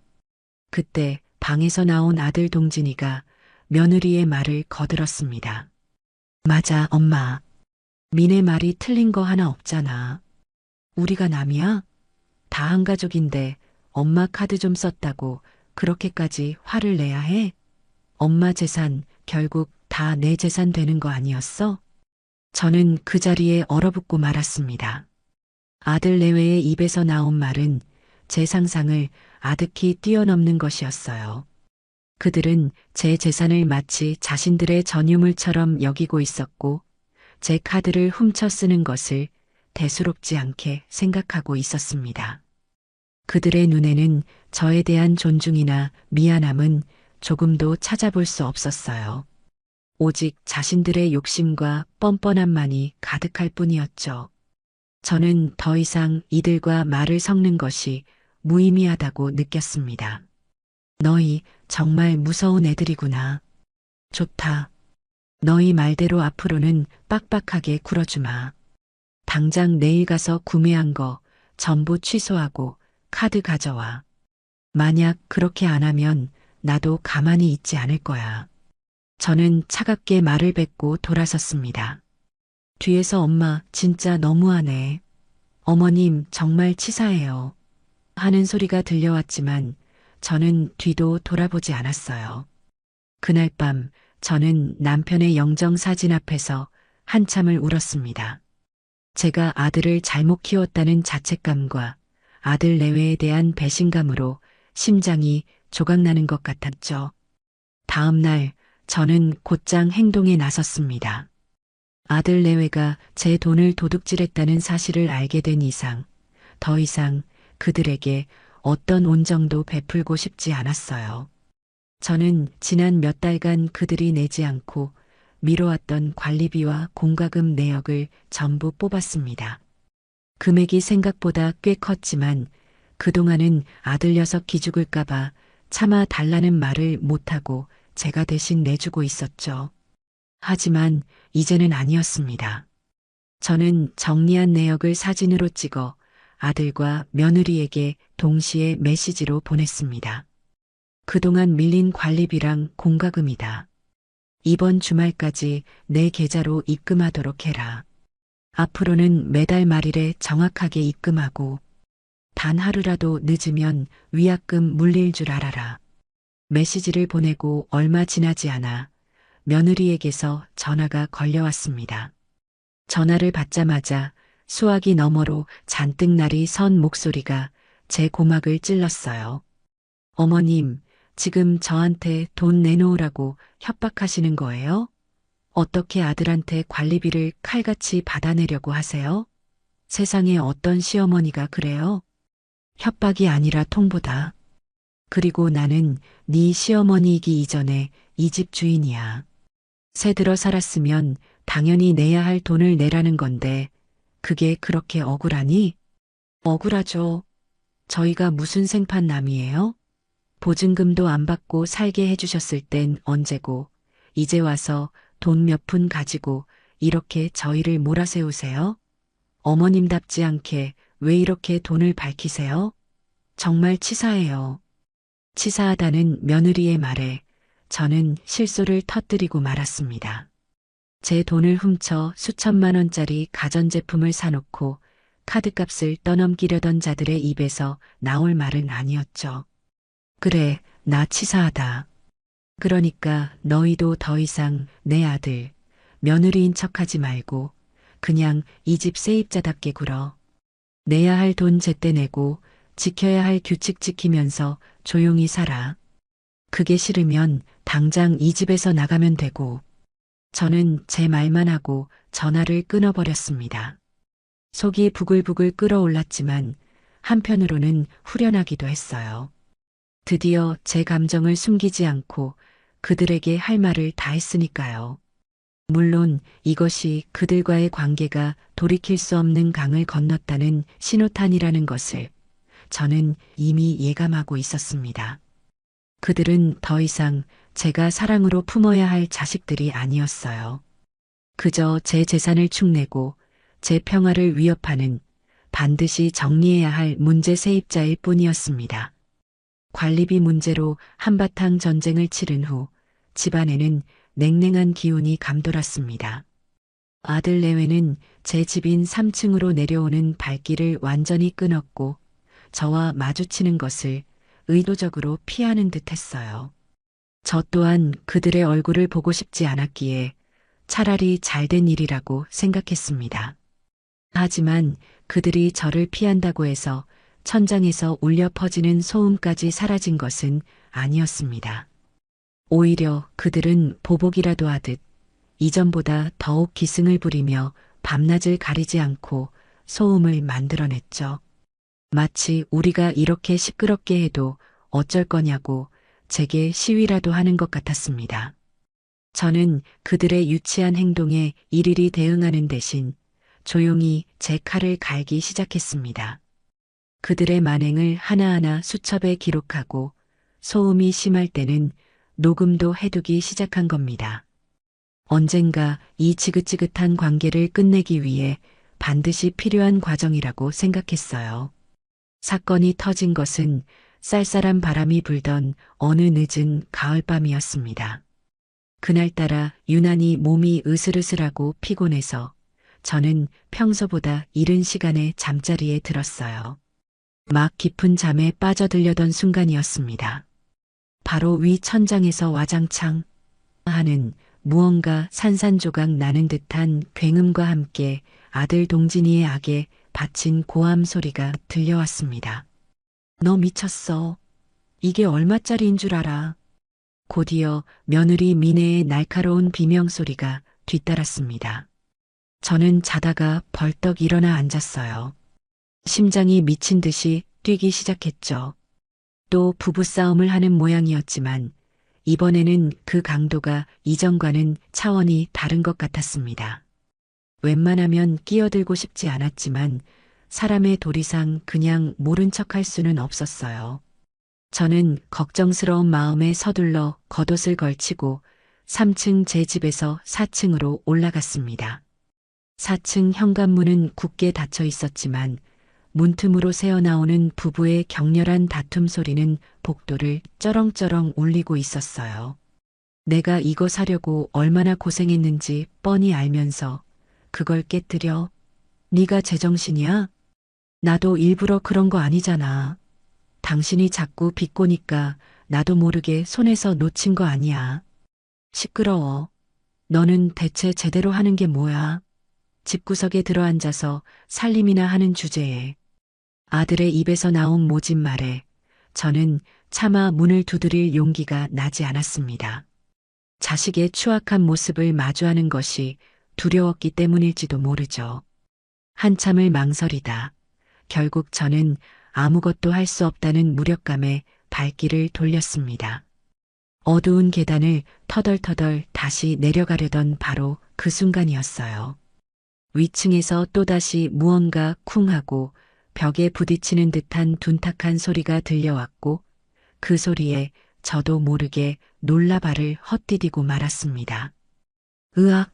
그때 방에서 나온 아들 동진이가 며느리의 말을 거들었습니다. 맞아, 엄마. 민의 말이 틀린 거 하나 없잖아. 우리가 남이야? 다 한 가족인데 엄마 카드 좀 썼다고 그렇게까지 화를 내야 해? 엄마 재산 결국 다 내 재산 되는 거 아니었어? 저는 그 자리에 얼어붙고 말았습니다. 아들 내외의 입에서 나온 말은 제 상상을 아득히 뛰어넘는 것이었어요. 그들은 제 재산을 마치 자신들의 전유물처럼 여기고 있었고 제 카드를 훔쳐 쓰는 것을 대수롭지 않게 생각하고 있었습니다. 그들의 눈에는 저에 대한 존중이나 미안함은 조금도 찾아볼 수 없었어요. 오직 자신들의 욕심과 뻔뻔함만이 가득할 뿐이었죠. 저는 더 이상 이들과 말을 섞는 것이 무의미하다고 느꼈습니다. 너희 정말 무서운 애들이구나. 좋다. 너희 말대로 앞으로는 빡빡하게 굴어주마. 당장 내일 가서 구매한 거 전부 취소하고 카드 가져와. 만약 그렇게 안 하면 나도 가만히 있지 않을 거야. 저는 차갑게 말을 뱉고 돌아섰습니다. 뒤에서 엄마 진짜 너무하네. 어머님 정말 치사해요. 하는 소리가 들려왔지만 저는 뒤도 돌아보지 않았어요. 그날 밤 저는 남편의 영정사진 앞에서 한참을 울었습니다. 제가 아들을 잘못 키웠다는 자책감과 아들 내외에 대한 배신감으로 심장이 조각나는 것 같았죠. 다음 날 저는 곧장 행동에 나섰습니다. 아들 내외가 제 돈을 도둑질했다는 사실을 알게 된 이상 더 이상 그들에게 어떤 온정도 베풀고 싶지 않았어요. 저는 지난 몇 달간 그들이 내지 않고 미뤄왔던 관리비와 공과금 내역을 전부 뽑았습니다. 금액이 생각보다 꽤 컸지만 그동안은 아들 녀석 기죽을까봐 차마 달라는 말을 못하고 제가 대신 내주고 있었죠. 하지만 이제는 아니었습니다. 저는 정리한 내역을 사진으로 찍어 아들과 며느리에게 동시에 메시지로 보냈습니다. 그동안 밀린 관리비랑 공과금이다. 이번 주말까지 내 계좌로 입금하도록 해라. 앞으로는 매달 말일에 정확하게 입금하고 단 하루라도 늦으면 위약금 물릴 줄 알아라. 메시지를 보내고 얼마 지나지 않아 며느리에게서 전화가 걸려왔습니다. 전화를 받자마자 수화기 너머로 잔뜩 날이 선 목소리가 제 고막을 찔렀어요. 어머님, 지금 저한테 돈 내놓으라고 협박하시는 거예요? 어떻게 아들한테 관리비를 칼같이 받아내려고 하세요? 세상에 어떤 시어머니가 그래요? 협박이 아니라 통보다. 그리고 나는 네 시어머니이기 이전에 이 집 주인이야. 새 들어 살았으면 당연히 내야 할 돈을 내라는 건데 그게 그렇게 억울하니? 억울하죠. 저희가 무슨 생판남이에요? 보증금도 안 받고 살게 해주셨을 땐 언제고 이제 와서 돈 몇 푼 가지고 이렇게 저희를 몰아세우세요? 어머님답지 않게 왜 이렇게 돈을 밝히세요? 정말 치사해요. 치사하다는 며느리의 말에 저는 실소를 터뜨리고 말았습니다. 제 돈을 훔쳐 수천만 원짜리 가전제품을 사놓고 카드값을 떠넘기려던 자들의 입에서 나올 말은 아니었죠. 그래, 나 치사하다. 그러니까 너희도 더 이상 내 아들, 며느리인 척하지 말고 그냥 이 집 세입자답게 굴어. 내야 할 돈 제때 내고 지켜야 할 규칙 지키면서 조용히 살아. 그게 싫으면 당장 이 집에서 나가면 되고. 저는 제 말만 하고 전화를 끊어버렸습니다. 속이 부글부글 끓어올랐지만 한편으로는 후련하기도 했어요. 드디어 제 감정을 숨기지 않고 그들에게 할 말을 다 했으니까요. 물론 이것이 그들과의 관계가 돌이킬 수 없는 강을 건넜다는 신호탄이라는 것을 저는 이미 예감하고 있었습니다. 그들은 더 이상 제가 사랑으로 품어야 할 자식들이 아니었어요. 그저 제 재산을 축내고 제 평화를 위협하는 반드시 정리해야 할 문제 세입자일 뿐이었습니다. 관리비 문제로 한바탕 전쟁을 치른 후 집안에는 냉랭한 기운이 감돌았습니다. 아들 내외는 제 집인 3층으로 내려오는 발길을 완전히 끊었고 저와 마주치는 것을 의도적으로 피하는 듯 했어요. 저 또한 그들의 얼굴을 보고 싶지 않았기에 차라리 잘된 일이라고 생각했습니다. 하지만 그들이 저를 피한다고 해서 천장에서 울려 퍼지는 소음까지 사라진 것은 아니었습니다. 오히려 그들은 보복이라도 하듯 이전보다 더욱 기승을 부리며 밤낮을 가리지 않고 소음을 만들어냈죠. 마치 우리가 이렇게 시끄럽게 해도 어쩔 거냐고 제게 시위라도 하는 것 같았습니다. 저는 그들의 유치한 행동에 일일이 대응하는 대신 조용히 제 칼을 갈기 시작했습니다. 그들의 만행을 하나하나 수첩에 기록하고 소음이 심할 때는 녹음도 해두기 시작한 겁니다. 언젠가 이 지긋지긋한 관계를 끝내기 위해 반드시 필요한 과정이라고 생각했어요. 사건이 터진 것은 쌀쌀한 바람이 불던 어느 늦은 가을밤이었습니다. 그날따라 유난히 몸이 으슬으슬하고 피곤해서 저는 평소보다 이른 시간에 잠자리에 들었어요. 막 깊은 잠에 빠져들려던 순간이었습니다. 바로 위 천장에서 와장창 하는 무언가 산산조각 나는 듯한 굉음과 함께 아들 동진이의 악에 바친 고함 소리가 들려왔습니다. 너 미쳤어. 이게 얼마짜리인 줄 알아. 곧이어 며느리 미네의 날카로운 비명소리가 뒤따랐습니다. 저는 자다가 벌떡 일어나 앉았어요. 심장이 미친 듯이 뛰기 시작했죠. 또 부부싸움을 하는 모양이었지만 이번에는 그 강도가 이전과는 차원이 다른 것 같았습니다. 웬만하면 끼어들고 싶지 않았지만 사람의 도리상 그냥 모른 척할 수는 없었어요. 저는 걱정스러운 마음에 서둘러 겉옷을 걸치고 3층 제 집에서 4층으로 올라갔습니다. 4층 현관문은 굳게 닫혀 있었지만 문틈으로 새어나오는 부부의 격렬한 다툼 소리는 복도를 쩌렁쩌렁 울리고 있었어요. 내가 이거 사려고 얼마나 고생했는지 뻔히 알면서 그걸 깨뜨려? 네가 제정신이야? 나도 일부러 그런 거 아니잖아. 당신이 자꾸 비꼬니까 나도 모르게 손에서 놓친 거 아니야. 시끄러워. 너는 대체 제대로 하는 게 뭐야? 집구석에 들어앉아서 살림이나 하는 주제에 아들의 입에서 나온 모진 말에 저는 차마 문을 두드릴 용기가 나지 않았습니다. 자식의 추악한 모습을 마주하는 것이 두려웠기 때문일지도 모르죠. 한참을 망설이다. 결국 저는 아무것도 할 수 없다는 무력감에 발길을 돌렸습니다. 어두운 계단을 터덜터덜 다시 내려가려던 바로 그 순간이었어요. 위층에서 또다시 무언가 쿵 하고 벽에 부딪히는 듯한 둔탁한 소리가 들려왔고 그 소리에 저도 모르게 놀라 발을 헛디디고 말았습니다. 으악!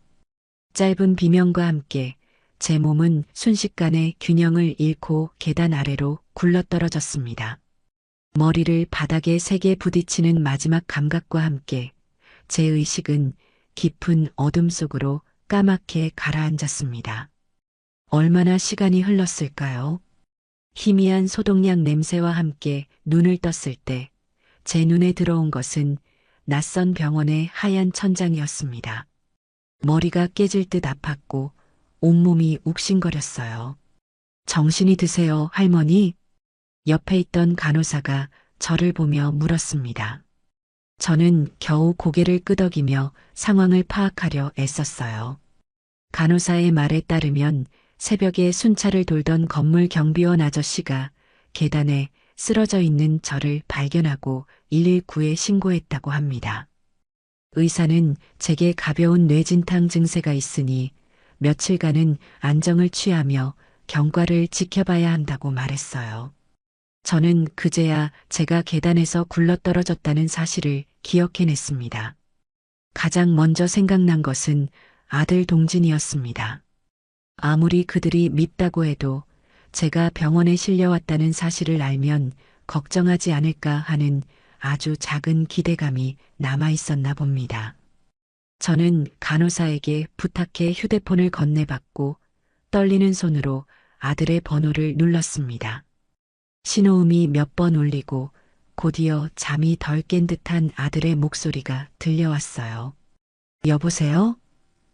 짧은 비명과 함께 제 몸은 순식간에 균형을 잃고 계단 아래로 굴러떨어졌습니다. 머리를 바닥에 세게 부딪히는 마지막 감각과 함께 제 의식은 깊은 어둠 속으로 까맣게 가라앉았습니다. 얼마나 시간이 흘렀을까요? 희미한 소독약 냄새와 함께 눈을 떴을 때 제 눈에 들어온 것은 낯선 병원의 하얀 천장이었습니다. 머리가 깨질 듯 아팠고 온몸이 욱신거렸어요. 정신이 드세요, 할머니? 옆에 있던 간호사가 저를 보며 물었습니다. 저는 겨우 고개를 끄덕이며 상황을 파악하려 애썼어요. 간호사의 말에 따르면 새벽에 순찰을 돌던 건물 경비원 아저씨가 계단에 쓰러져 있는 저를 발견하고 119에 신고했다고 합니다. 의사는 제게 가벼운 뇌진탕 증세가 있으니 며칠간은 안정을 취하며 경과를 지켜봐야 한다고 말했어요. 저는 그제야 제가 계단에서 굴러떨어졌다는 사실을 기억해냈습니다. 가장 먼저 생각난 것은 아들 동진이었습니다. 아무리 그들이 밉다고 해도 제가 병원에 실려왔다는 사실을 알면 걱정하지 않을까 하는 아주 작은 기대감이 남아있었나 봅니다. 저는 간호사에게 부탁해 휴대폰을 건네받고 떨리는 손으로 아들의 번호를 눌렀습니다. 신호음이 몇 번 울리고 곧이어 잠이 덜 깬 듯한 아들의 목소리가 들려왔어요. 여보세요?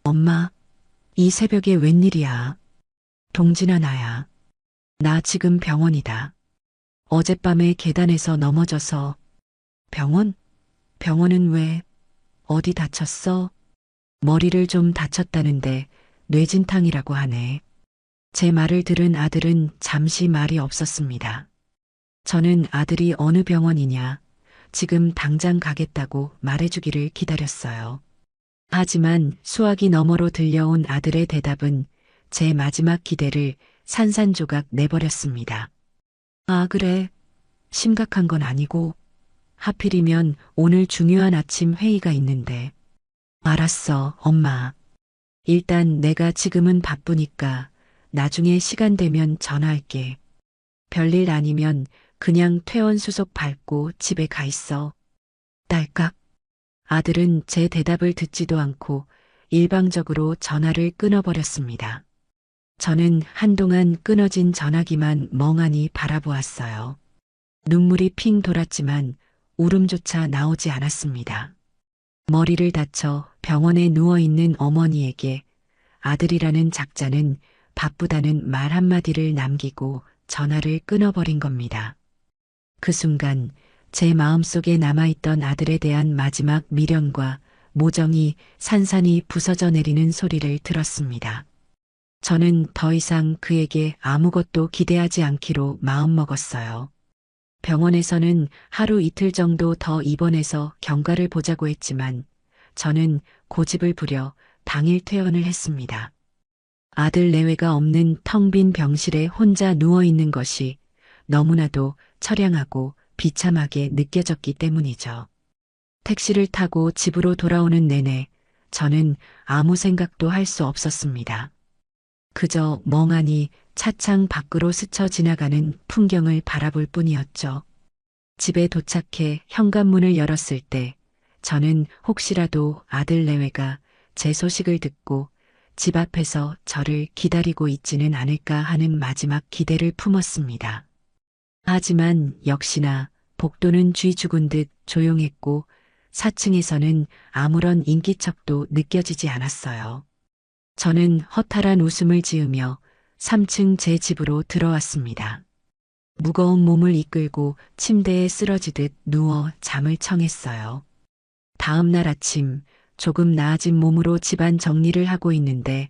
엄마, 이 새벽에 웬일이야? 동진아 나야. 나 지금 병원이다. 어젯밤에 계단에서 넘어져서. 병원? 병원은 왜? 어디 다쳤어? 머리를 좀 다쳤다는데 뇌진탕이라고 하네. 제 말을 들은 아들은 잠시 말이 없었습니다. 저는 아들이 어느 병원이냐, 지금 당장 가겠다고 말해주기를 기다렸어요. 하지만 수화기 너머로 들려온 아들의 대답은 제 마지막 기대를 산산조각 내버렸습니다. 아, 그래. 심각한 건 아니고. 하필이면 오늘 중요한 아침 회의가 있는데. 알았어, 엄마. 일단 내가 지금은 바쁘니까 나중에 시간 되면 전화할게. 별일 아니면 그냥 퇴원 수속 밟고 집에 가 있어. 딸깍. 아들은 제 대답을 듣지도 않고 일방적으로 전화를 끊어버렸습니다. 저는 한동안 끊어진 전화기만 멍하니 바라보았어요. 눈물이 핑 돌았지만 울음조차 나오지 않았습니다. 머리를 다쳐 병원에 누워있는 어머니에게 아들이라는 작자는 바쁘다는 말 한마디를 남기고 전화를 끊어버린 겁니다. 그 순간 제 마음속에 남아있던 아들에 대한 마지막 미련과 모정이 산산이 부서져 내리는 소리를 들었습니다. 저는 더 이상 그에게 아무것도 기대하지 않기로 마음먹었어요. 병원에서는 하루 이틀 정도 더 입원해서 경과를 보자고 했지만 저는 고집을 부려 당일 퇴원을 했습니다. 아들 내외가 없는 텅 빈 병실에 혼자 누워 있는 것이 너무나도 처량하고 비참하게 느껴졌기 때문이죠. 택시를 타고 집으로 돌아오는 내내 저는 아무 생각도 할 수 없었습니다. 그저 멍하니 차창 밖으로 스쳐 지나가는 풍경을 바라볼 뿐이었죠. 집에 도착해 현관문을 열었을 때 저는 혹시라도 아들 내외가 제 소식을 듣고 집 앞에서 저를 기다리고 있지는 않을까 하는 마지막 기대를 품었습니다. 하지만 역시나 복도는 쥐 죽은 듯 조용했고 4층에서는 아무런 인기척도 느껴지지 않았어요. 저는 허탈한 웃음을 지으며 3층 제 집으로 들어왔습니다. 무거운 몸을 이끌고 침대에 쓰러지듯 누워 잠을 청했어요. 다음 날 아침 조금 나아진 몸으로 집안 정리를 하고 있는데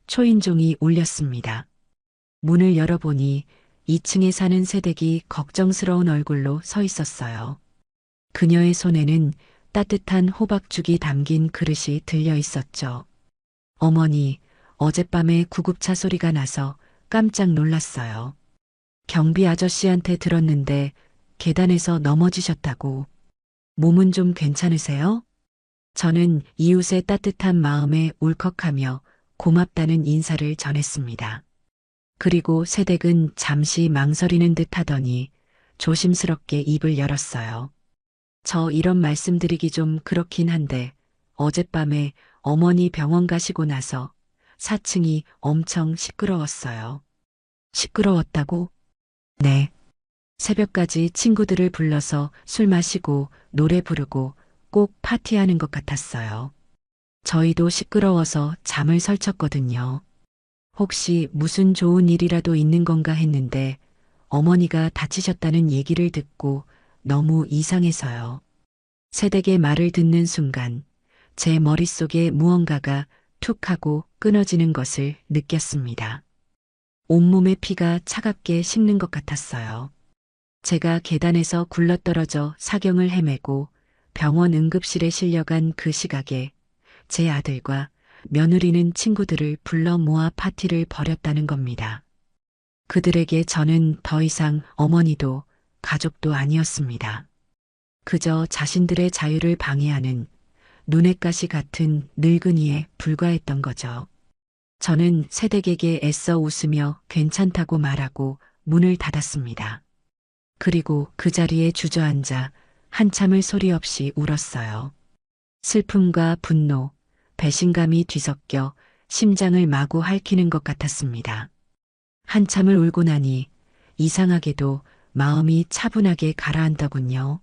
초인종이 울렸습니다. 문을 열어보니 2층에 사는 새댁이 걱정스러운 얼굴로 서 있었어요. 그녀의 손에는 따뜻한 호박죽이 담긴 그릇이 들려 있었죠. 어머니, 어젯밤에 구급차 소리가 나서 깜짝 놀랐어요. 경비 아저씨한테 들었는데 계단에서 넘어지셨다고. 몸은 좀 괜찮으세요? 저는 이웃의 따뜻한 마음에 울컥하며 고맙다는 인사를 전했습니다. 그리고 새댁은 잠시 망설이는 듯 하더니 조심스럽게 입을 열었어요. 저 이런 말씀드리기 좀 그렇긴 한데 어젯밤에 어머니 병원 가시고 나서 4층이 엄청 시끄러웠어요. 시끄러웠다고? 네. 새벽까지 친구들을 불러서 술 마시고 노래 부르고 꼭 파티하는 것 같았어요. 저희도 시끄러워서 잠을 설쳤거든요. 혹시 무슨 좋은 일이라도 있는 건가 했는데 어머니가 다치셨다는 얘기를 듣고 너무 이상해서요. 새댁의 말을 듣는 순간 제 머릿속에 무언가가 툭 하고 끊어지는 것을 느꼈습니다. 온몸의 피가 차갑게 식는 것 같았어요. 제가 계단에서 굴러떨어져 사경을 헤매고 병원 응급실에 실려간 그 시각에 제 아들과 며느리는 친구들을 불러 모아 파티를 벌였다는 겁니다. 그들에게 저는 더 이상 어머니도 가족도 아니었습니다. 그저 자신들의 자유를 방해하는 눈엣 가시 같은 늙은이에 불과했던 거죠. 저는 새댁에게 애써 웃으며 괜찮다고 말하고 문을 닫았습니다. 그리고 그 자리에 주저앉아 한참을 소리 없이 울었어요. 슬픔과 분노, 배신감이 뒤섞여 심장을 마구 핥히는 것 같았습니다. 한참을 울고 나니 이상하게도 마음이 차분하게 가라앉더군요.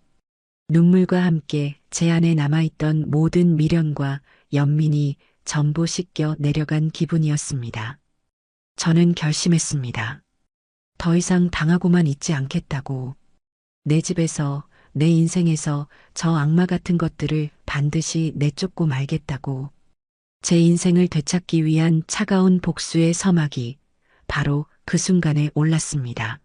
눈물과 함께 제 안에 남아있던 모든 미련과 연민이 전부 씻겨 내려간 기분이었습니다. 저는 결심했습니다. 더 이상 당하고만 있지 않겠다고. 내 집에서, 내 인생에서 저 악마 같은 것들을 반드시 내쫓고 말겠다고. 제 인생을 되찾기 위한 차가운 복수의 서막이 바로 그 순간에 올랐습니다.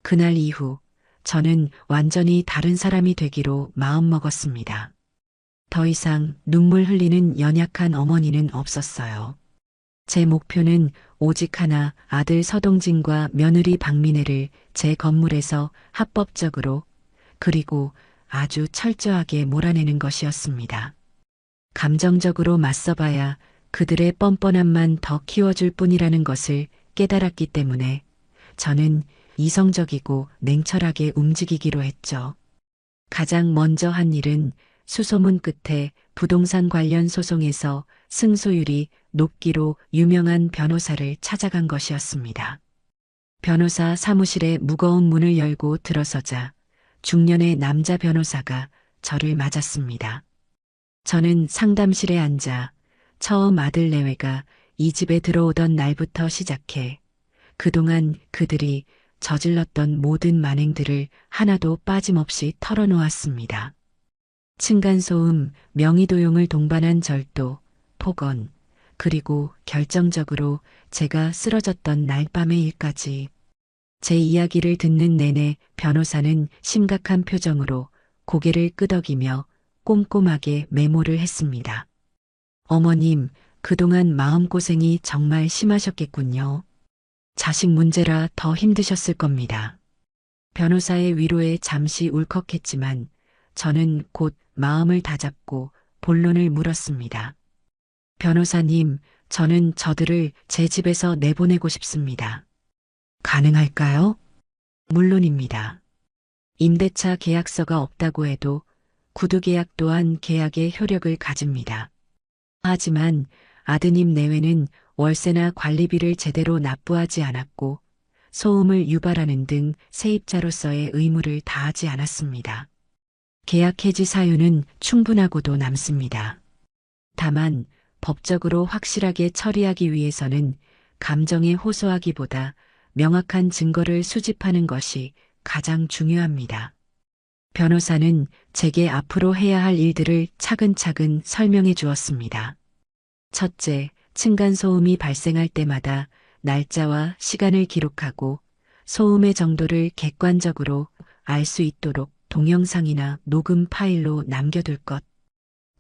그날 이후 저는 완전히 다른 사람이 되기로 마음먹었습니다. 더 이상 눈물 흘리는 연약한 어머니는 없었어요. 제 목표는 오직 하나, 아들 서동진과 며느리 박민혜를 제 건물에서 합법적으로 그리고 아주 철저하게 몰아내는 것이었습니다. 감정적으로 맞서봐야 그들의 뻔뻔함만 더 키워줄 뿐이라는 것을 깨달았기 때문에 저는 이성적이고 냉철하게 움직이기로 했죠. 가장 먼저 한 일은 수소문 끝에 부동산 관련 소송에서 승소율이 높기로 유명한 변호사를 찾아간 것이었습니다. 변호사 사무실에 무거운 문을 열고 들어서자 중년의 남자 변호사가 저를 맞았습니다. 저는 상담실에 앉아 처음 아들 내외가 이 집에 들어오던 날부터 시작해 그동안 그들이 저질렀던 모든 만행들을 하나도 빠짐없이 털어놓았습니다. 층간소음, 명의도용을 동반한 절도, 폭언, 그리고 결정적으로 제가 쓰러졌던 날 밤의 일까지. 제 이야기를 듣는 내내 변호사는 심각한 표정으로 고개를 끄덕이며 꼼꼼하게 메모를 했습니다. 어머님, 그동안 마음고생이 정말 심하셨겠군요. 자식 문제라 더 힘드셨을 겁니다. 변호사의 위로에 잠시 울컥했지만 저는 곧 마음을 다잡고 본론을 물었습니다. 변호사님, 저는 저들을 제 집에서 내보내고 싶습니다. 가능할까요? 물론입니다. 임대차 계약서가 없다고 해도 구두계약 또한 계약의 효력을 가집니다. 하지만 아드님 내외는 월세나 관리비를 제대로 납부하지 않았고 소음을 유발하는 등 세입자로서의 의무를 다하지 않았습니다. 계약 해지 사유는 충분하고도 남습니다. 다만 법적으로 확실하게 처리하기 위해서는 감정에 호소하기보다 명확한 증거를 수집하는 것이 가장 중요합니다. 변호사는 제게 앞으로 해야 할 일들을 차근차근 설명해 주었습니다. 첫째, 층간소음이 발생할 때마다 날짜와 시간을 기록하고 소음의 정도를 객관적으로 알 수 있도록 동영상이나 녹음 파일로 남겨둘 것.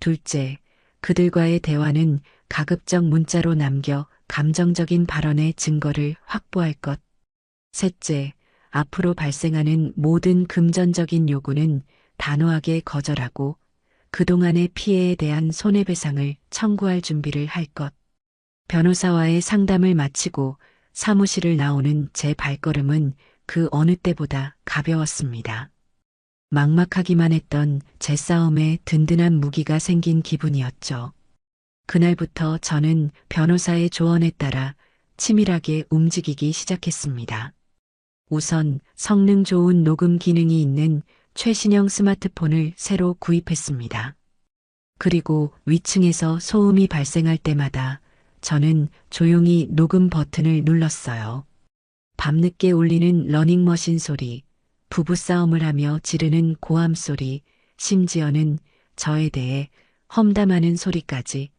둘째, 그들과의 대화는 가급적 문자로 남겨 감정적인 발언의 증거를 확보할 것. 셋째, 앞으로 발생하는 모든 금전적인 요구는 단호하게 거절하고 그동안의 피해에 대한 손해배상을 청구할 준비를 할 것. 변호사와의 상담을 마치고 사무실을 나오는 제 발걸음은 그 어느 때보다 가벼웠습니다. 막막하기만 했던 제 싸움에 든든한 무기가 생긴 기분이었죠. 그날부터 저는 변호사의 조언에 따라 치밀하게 움직이기 시작했습니다. 우선 성능 좋은 녹음 기능이 있는 최신형 스마트폰을 새로 구입했습니다. 그리고 위층에서 소음이 발생할 때마다 저는 조용히 녹음 버튼을 눌렀어요. 밤늦게 울리는 러닝머신 소리, 부부싸움을 하며 지르는 고함 소리, 심지어는 저에 대해 험담하는 소리까지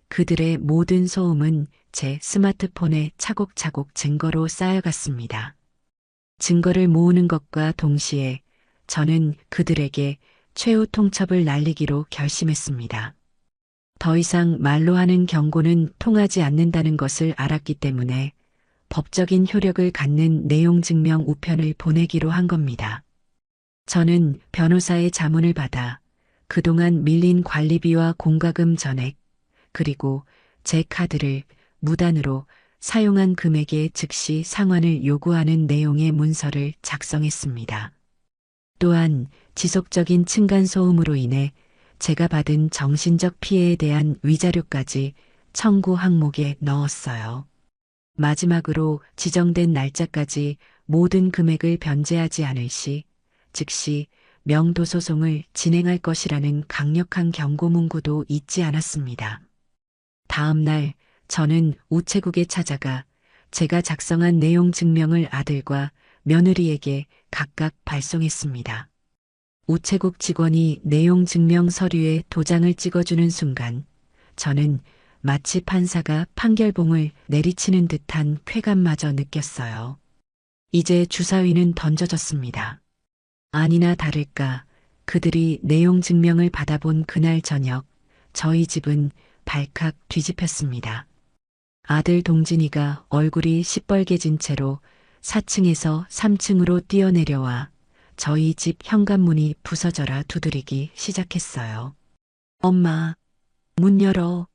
그들의 모든 소음은 제 스마트폰에 차곡차곡 증거로 쌓여갔습니다. 증거를 모으는 것과 동시에 저는 그들에게 최후 통첩을 날리기로 결심했습니다. 더 이상 말로 하는 경고는 통하지 않는다는 것을 알았기 때문에 법적인 효력을 갖는 내용 증명 우편을 보내기로 한 겁니다. 저는 변호사의 자문을 받아 그동안 밀린 관리비와 공과금 전액, 그리고 제 카드를 무단으로 사용한 금액에 즉시 상환을 요구하는 내용의 문서를 작성했습니다. 또한 지속적인 층간소음으로 인해 제가 받은 정신적 피해에 대한 위자료까지 청구 항목에 넣었어요. 마지막으로 지정된 날짜까지 모든 금액을 변제하지 않을 시 즉시 명도소송을 진행할 것이라는 강력한 경고 문구도 잊지 않았습니다. 다음 날 저는 우체국에 찾아가 제가 작성한 내용 증명을 아들과 며느리에게 각각 발송했습니다. 우체국 직원이 내용 증명 서류에 도장을 찍어주는 순간 저는 마치 판사가 판결봉을 내리치는 듯한 쾌감마저 느꼈어요. 이제 주사위는 던져졌습니다. 아니나 다를까 그들이 내용 증명을 받아본 그날 저녁 저희 집은 발칵 뒤집혔습니다. 아들 동진이가 얼굴이 시뻘개진 채로 4층에서 3층으로 뛰어내려와 저희 집 현관문이 부서져라 두드리기 시작했어요. 엄마, 문 열어.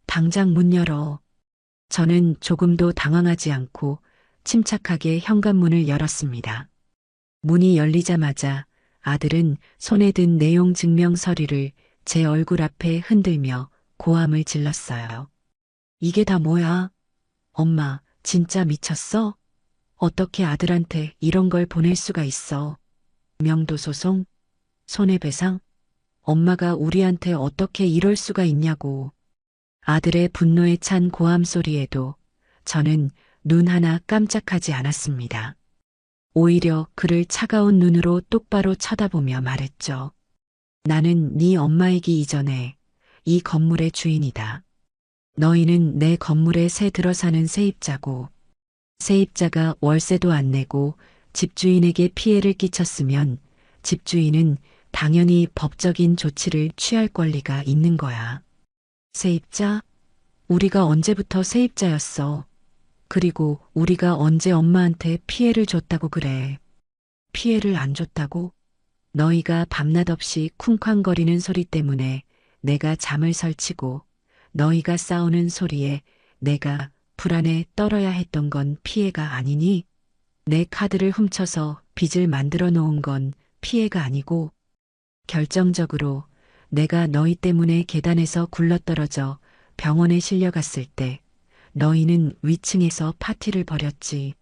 당장 문 열어. 저는 조금도 당황하지 않고 침착하게 현관문을 열었습니다. 문이 열리자마자 아들은 손에 든 내용 증명 서류를 제 얼굴 앞에 흔들며 고함을 질렀어요. 이게 다 뭐야? 엄마, 진짜 미쳤어? 어떻게 아들한테 이런 걸 보낼 수가 있어? 명도소송? 손해배상? 엄마가 우리한테 어떻게 이럴 수가 있냐고. 아들의 분노에 찬 고함 소리에도 저는 눈 하나 깜짝하지 않았습니다. 오히려 그를 차가운 눈으로 똑바로 쳐다보며 말했죠. 나는 네 엄마이기 이전에 이 건물의 주인이다. 너희는 내 건물에 새 들어 사는 세입자고, 세입자가 월세도 안 내고 집주인에게 피해를 끼쳤으면 집주인은 당연히 법적인 조치를 취할 권리가 있는 거야. 세입자? 우리가 언제부터 세입자였어? 그리고 우리가 언제 엄마한테 피해를 줬다고 그래? 피해를 안 줬다고? 너희가 밤낮 없이 쿵쾅거리는 소리 때문에 내가 잠을 설치고 너희가 싸우는 소리에 내가 불안에 떨어야 했던 건 피해가 아니니? 내 카드를 훔쳐서 빚을 만들어 놓은 건 피해가 아니고 결정적으로 내가 너희 때문에 계단에서 굴러떨어져 병원에 실려갔을 때 너희는 위층에서 파티를 벌였지.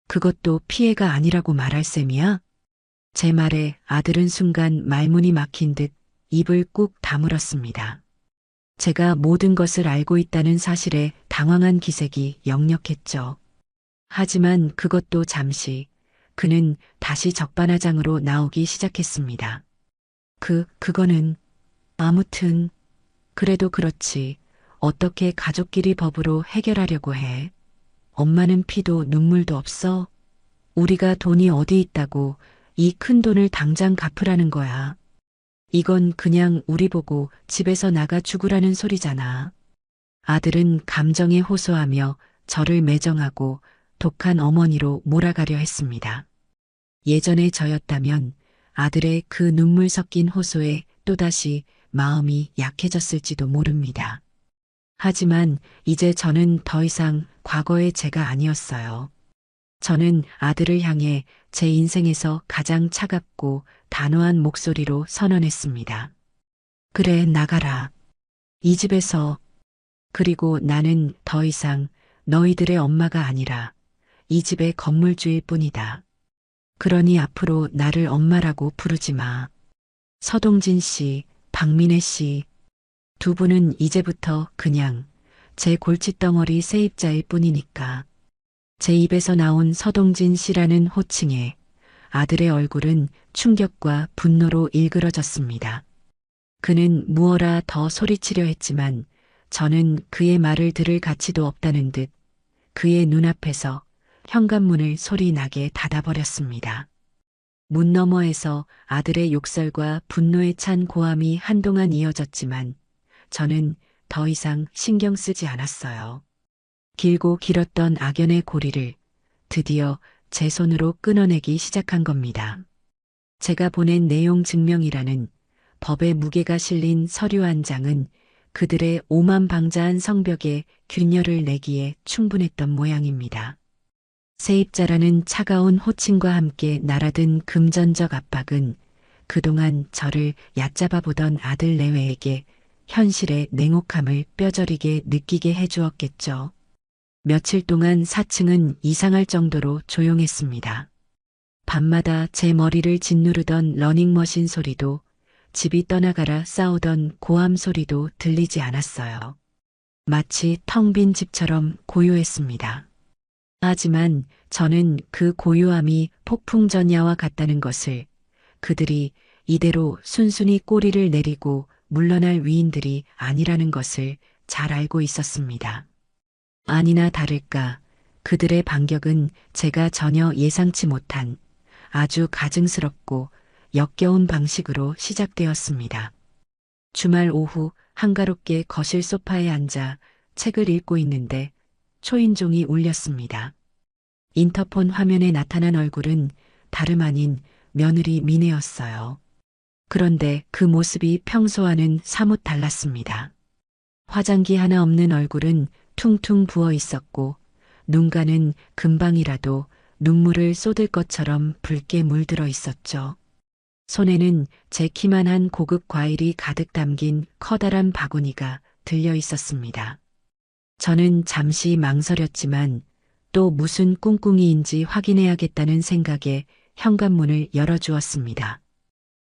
그것도 피해가 아니라고 말할 셈이야? 제 말에 아들은 순간 말문이 막힌 듯 입을 꾹 다물었습니다. 제가 모든 것을 알고 있다는 사실에 당황한 기색이 역력했죠. 하지만 그것도 잠시 그는 다시 적반하장으로 나오기 시작했습니다. 그거는 아무튼 그래도 그렇지. 어떻게 가족끼리 법으로 해결하려고 해? 엄마는 피도 눈물도 없어? 우리가 돈이 어디 있다고 이 큰 돈을 당장 갚으라는 거야. 이건 그냥 우리 보고 집에서 나가 죽으라는 소리잖아. 아들은 감정에 호소하며 저를 매정하고 독한 어머니로 몰아가려 했습니다. 예전에 저였다면 아들의 그 눈물 섞인 호소에 또다시 마음이 약해졌을지도 모릅니다. 하지만 이제 저는 더 이상 과거의 제가 아니었어요. 저는 아들을 향해 제 인생에서 가장 차갑고 단호한 목소리로 선언했습니다. 그래, 나가라. 이 집에서. 그리고 나는 더 이상 너희들의 엄마가 아니라 이 집의 건물주일 뿐이다. 그러니 앞으로 나를 엄마라고 부르지 마. 서동진 씨, 박민혜 씨, 두 분은 이제부터 그냥 제 골칫덩어리 세입자일 뿐이니까. 제 입에서 나온 서동진 씨라는 호칭에 아들의 얼굴은 충격과 분노로 일그러졌습니다. 그는 무어라 더 소리치려 했지만 저는 그의 말을 들을 가치도 없다는 듯 그의 눈앞에서 현관문을 소리나게 닫아버렸습니다. 문 너머에서 아들의 욕설과 분노에 찬 고함이 한동안 이어졌지만 저는 더 이상 신경 쓰지 않았어요. 길고 길었던 악연의 고리를 드디어 제 손으로 끊어내기 시작한 겁니다. 제가 보낸 내용 증명이라는 법의 무게가 실린 서류 한 장은 그들의 오만방자한 성벽에 균열을 내기에 충분했던 모양입니다. 세입자라는 차가운 호칭과 함께 날아든 금전적 압박은 그동안 저를 얕잡아 보던 아들 내외에게 현실의 냉혹함을 뼈저리게 느끼게 해주었겠죠. 며칠 동안 4층은 이상할 정도로 조용했습니다. 밤마다 제 머리를 짓누르던 러닝머신 소리도 집이 떠나가라 싸우던 고함 소리도 들리지 않았어요. 마치 텅 빈 집처럼 고요했습니다. 하지만 저는 그 고요함이 폭풍전야와 같다는 것을, 그들이 이대로 순순히 꼬리를 내리고 물러날 위인들이 아니라는 것을 잘 알고 있었습니다. 아니나 다를까 그들의 반격은 제가 전혀 예상치 못한 아주 가증스럽고 역겨운 방식으로 시작되었습니다. 주말 오후 한가롭게 거실 소파에 앉아 책을 읽고 있는데 초인종이 울렸습니다. 인터폰 화면에 나타난 얼굴은 다름 아닌 며느리 미네였어요. 그런데 그 모습이 평소와는 사뭇 달랐습니다. 화장기 하나 없는 얼굴은 퉁퉁 부어 있었고 눈가는 금방이라도 눈물을 쏟을 것처럼 붉게 물들어 있었죠. 손에는 제 키만한 고급 과일이 가득 담긴 커다란 바구니가 들려 있었습니다. 저는 잠시 망설였지만 또 무슨 꿍꿍이인지 확인해야겠다는 생각에 현관문을 열어주었습니다.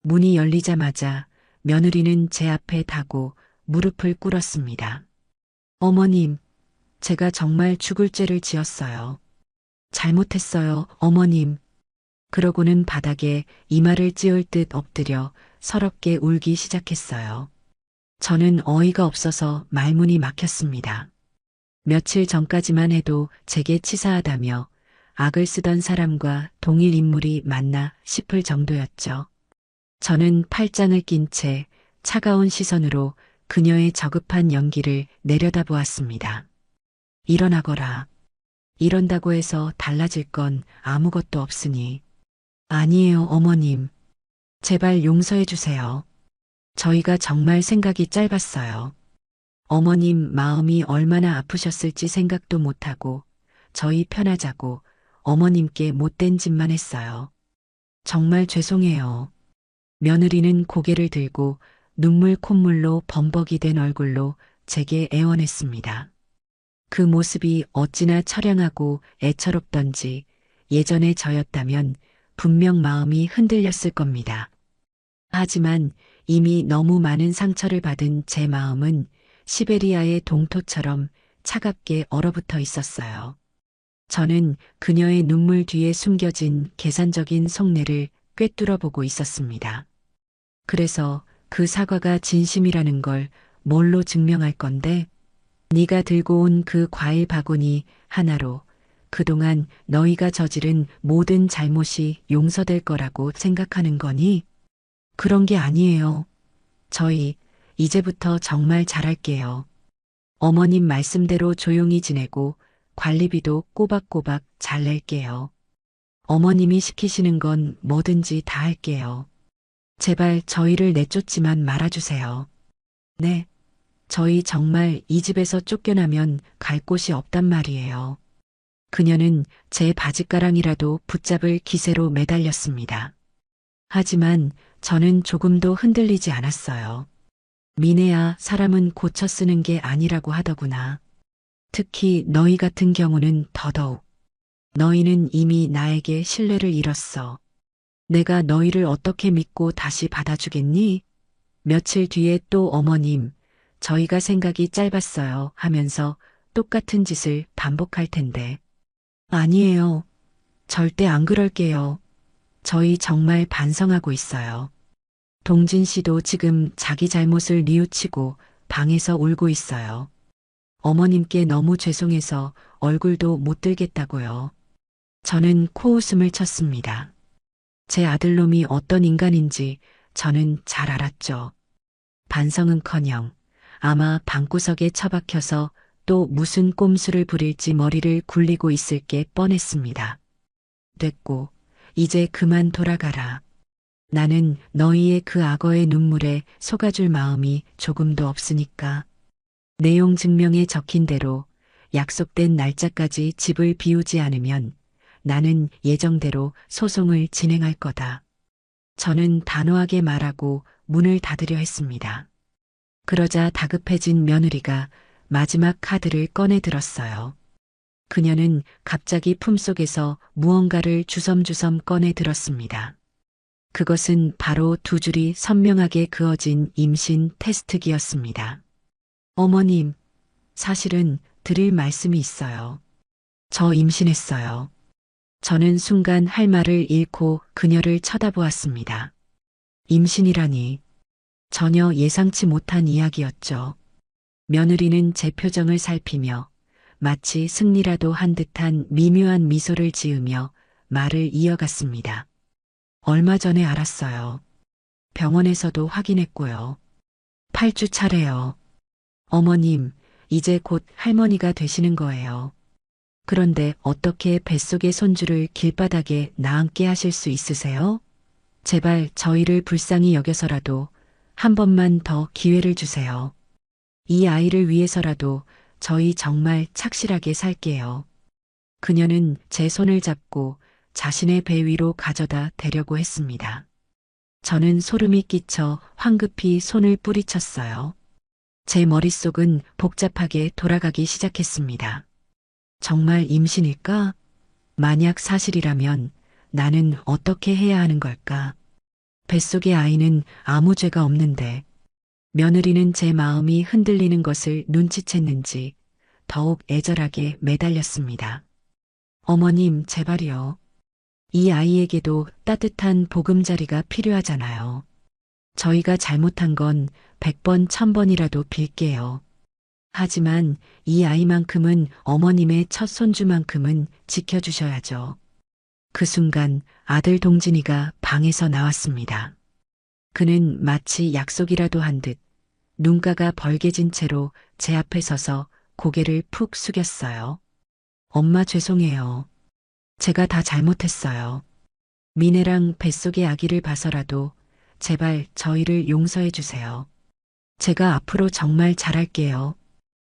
문이 열리자마자 며느리는 제 앞에 다고 무릎을 꿇었습니다. 어머님, 제가 정말 죽을 죄를 지었어요. 잘못했어요, 어머님. 그러고는 바닥에 이마를 찌울 듯 엎드려 서럽게 울기 시작했어요. 저는 어이가 없어서 말문이 막혔습니다. 며칠 전까지만 해도 제게 치사하다며 악을 쓰던 사람과 동일 인물이 맞나 싶을 정도였죠. 저는 팔짱을 낀 채 차가운 시선으로 그녀의 저급한 연기를 내려다보았습니다. 일어나거라. 이런다고 해서 달라질 건 아무것도 없으니. 아니에요, 어머님. 제발 용서해 주세요. 저희가 정말 생각이 짧았어요. 어머님 마음이 얼마나 아프셨을지 생각도 못하고 저희 편하자고 어머님께 못된 짓만 했어요. 정말 죄송해요. 며느리는 고개를 들고 눈물 콧물로 범벅이 된 얼굴로 제게 애원했습니다. 그 모습이 어찌나 처량하고 애처롭던지 예전의 저였다면 분명 마음이 흔들렸을 겁니다. 하지만 이미 너무 많은 상처를 받은 제 마음은 시베리아의 동토처럼 차갑게 얼어붙어 있었어요. 저는 그녀의 눈물 뒤에 숨겨진 계산적인 속내를 꿰뚫어 보고 있었습니다. 그래서 그 사과가 진심이라는 걸 뭘로 증명할 건데? 네가 들고 온 그 과일 바구니 하나로 그동안 너희가 저지른 모든 잘못이 용서될 거라고 생각하는 거니? 그런 게 아니에요. 저희 이제부터 정말 잘할게요. 어머님 말씀대로 조용히 지내고 관리비도 꼬박꼬박 잘 낼게요. 어머님이 시키시는 건 뭐든지 다 할게요. 제발 저희를 내쫓지만 말아주세요. 네. 저희 정말 이 집에서 쫓겨나면 갈 곳이 없단 말이에요. 그녀는 제 바짓가랑이라도 붙잡을 기세로 매달렸습니다. 하지만 저는 조금도 흔들리지 않았어요. 미네야, 사람은 고쳐 쓰는 게 아니라고 하더구나. 특히 너희 같은 경우는 더더욱. 너희는 이미 나에게 신뢰를 잃었어. 내가 너희를 어떻게 믿고 다시 받아주겠니? 며칠 뒤에 또 어머님, 저희가 생각이 짧았어요 하면서 똑같은 짓을 반복할 텐데. 아니에요. 절대 안 그럴게요. 저희 정말 반성하고 있어요. 동진 씨도 지금 자기 잘못을 뉘우치고 방에서 울고 있어요. 어머님께 너무 죄송해서 얼굴도 못 들겠다고요. 저는 코웃음을 쳤습니다. 제 아들놈이 어떤 인간인지 저는 잘 알았죠. 반성은커녕 아마 방구석에 처박혀서 또 무슨 꼼수를 부릴지 머리를 굴리고 있을 게 뻔했습니다. 됐고, 이제 그만 돌아가라. 나는 너희의 그 악어의 눈물에 속아줄 마음이 조금도 없으니까. 내용 증명에 적힌 대로 약속된 날짜까지 집을 비우지 않으면 나는 예정대로 소송을 진행할 거다. 저는 단호하게 말하고 문을 닫으려 했습니다. 그러자 다급해진 며느리가 마지막 카드를 꺼내 들었어요. 그녀는 갑자기 품속에서 무언가를 주섬주섬 꺼내 들었습니다. 그것은 바로 두 줄이 선명하게 그어진 임신 테스트기였습니다. 어머님, 사실은 드릴 말씀이 있어요. 저 임신했어요. 저는 순간 할 말을 잃고 그녀를 쳐다보았습니다. 임신이라니. 전혀 예상치 못한 이야기였죠. 며느리는 제 표정을 살피며 마치 승리라도 한 듯한 미묘한 미소를 지으며 말을 이어갔습니다. 얼마 전에 알았어요. 병원에서도 확인했고요. 8주 차래요. 어머님, 이제 곧 할머니가 되시는 거예요. 그런데 어떻게 뱃속의 손주를 길바닥에 나앉게 하실 수 있으세요? 제발 저희를 불쌍히 여겨서라도 한 번만 더 기회를 주세요. 이 아이를 위해서라도 저희 정말 착실하게 살게요. 그녀는 제 손을 잡고 자신의 배 위로 가져다 대려고 했습니다. 저는 소름이 끼쳐 황급히 손을 뿌리쳤어요. 제 머릿속은 복잡하게 돌아가기 시작했습니다. 정말 임신일까? 만약 사실이라면 나는 어떻게 해야 하는 걸까? 뱃속의 아이는 아무 죄가 없는데 며느리는 제 마음이 흔들리는 것을 눈치챘는지 더욱 애절하게 매달렸습니다. 어머님, 제발이요. 이 아이에게도 따뜻한 보금자리가 필요하잖아요. 저희가 잘못한 건 100번, 1000번이라도 빌게요. 하지만 이 아이만큼은 어머님의 첫 손주만큼은 지켜주셔야죠. 그 순간 아들 동진이가 방에서 나왔습니다. 그는 마치 약속이라도 한 듯 눈가가 벌개진 채로 제 앞에 서서 고개를 푹 숙였어요. 엄마 죄송해요. 제가 다 잘못했어요. 미네랑 뱃속의 아기를 봐서라도 제발 저희를 용서해 주세요. 제가 앞으로 정말 잘할게요.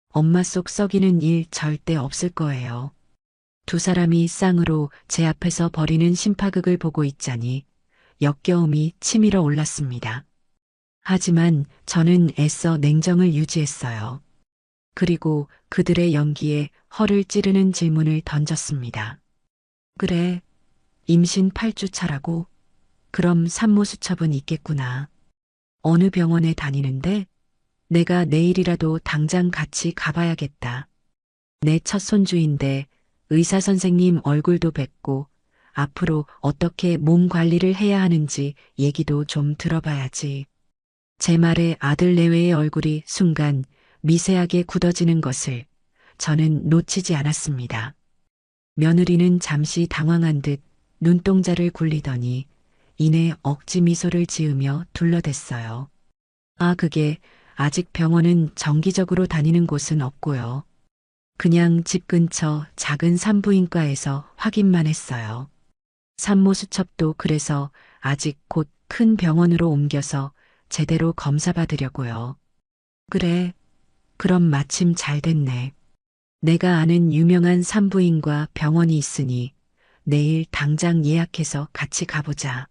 엄마 속 썩이는 일 절대 없을 거예요. 두 사람이 쌍으로 제 앞에서 벌이는 심파극을 보고 있자니 역겨움이 치밀어 올랐습니다. 하지만 저는 애써 냉정을 유지했어요. 그리고 그들의 연기에 허를 찌르는 질문을 던졌습니다. 그래, 임신 8주 차라고? 그럼 산모 수첩은 있겠구나. 어느 병원에 다니는데? 내가 내일이라도 당장 같이 가봐야겠다. 내 첫 손주인데 의사 선생님 얼굴도 뵙고 앞으로 어떻게 몸 관리를 해야 하는지 얘기도 좀 들어봐야지. 제 말에 아들 내외의 얼굴이 순간 미세하게 굳어지는 것을 저는 놓치지 않았습니다. 며느리는 잠시 당황한 듯 눈동자를 굴리더니 이내 억지 미소를 지으며 둘러댔어요. 아, 그게 아직 병원은 정기적으로 다니는 곳은 없고요. 그냥 집 근처 작은 산부인과에서 확인만 했어요. 산모 수첩도 그래서 아직 곧 큰 병원으로 옮겨서 제대로 검사받으려고요. 그래, 그럼 마침 잘 됐네. 내가 아는 유명한 산부인과 병원이 있으니 내일 당장 예약해서 같이 가보자.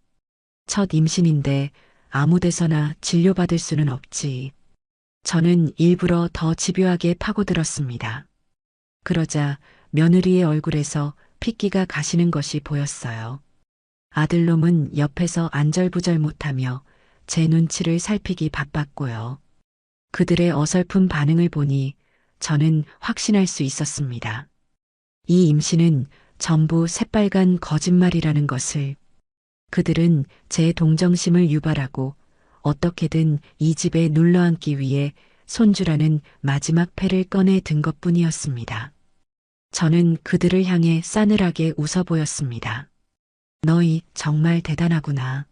첫 임신인데 아무 데서나 진료받을 수는 없지. 저는 일부러 더 집요하게 파고들었습니다. 그러자 며느리의 얼굴에서 핏기가 가시는 것이 보였어요. 아들놈은 옆에서 안절부절 못하며 제 눈치를 살피기 바빴고요. 그들의 어설픈 반응을 보니 저는 확신할 수 있었습니다. 이 임신은 전부 새빨간 거짓말이라는 것을. 그들은 제 동정심을 유발하고 어떻게든 이 집에 눌러앉기 위해 손주라는 마지막 패를 꺼내 든 것뿐이었습니다. 저는 그들을 향해 싸늘하게 웃어 보였습니다. 너희 정말 대단하구나.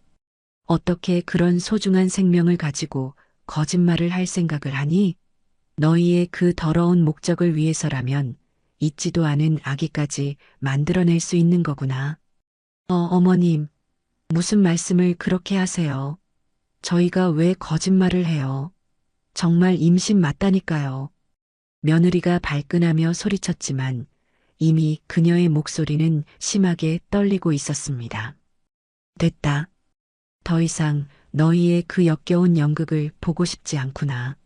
어떻게 그런 소중한 생명을 가지고 거짓말을 할 생각을 하니? 너희의 그 더러운 목적을 위해서라면 있지도 않은 아기까지 만들어낼 수 있는 거구나. 어머님, 무슨 말씀을 그렇게 하세요? 저희가 왜 거짓말을 해요? 정말 임신 맞다니까요. 며느리가 발끈하며 소리쳤지만 이미 그녀의 목소리는 심하게 떨리고 있었습니다. 됐다. 더 이상 너희의 그 역겨운 연극을 보고 싶지 않구나.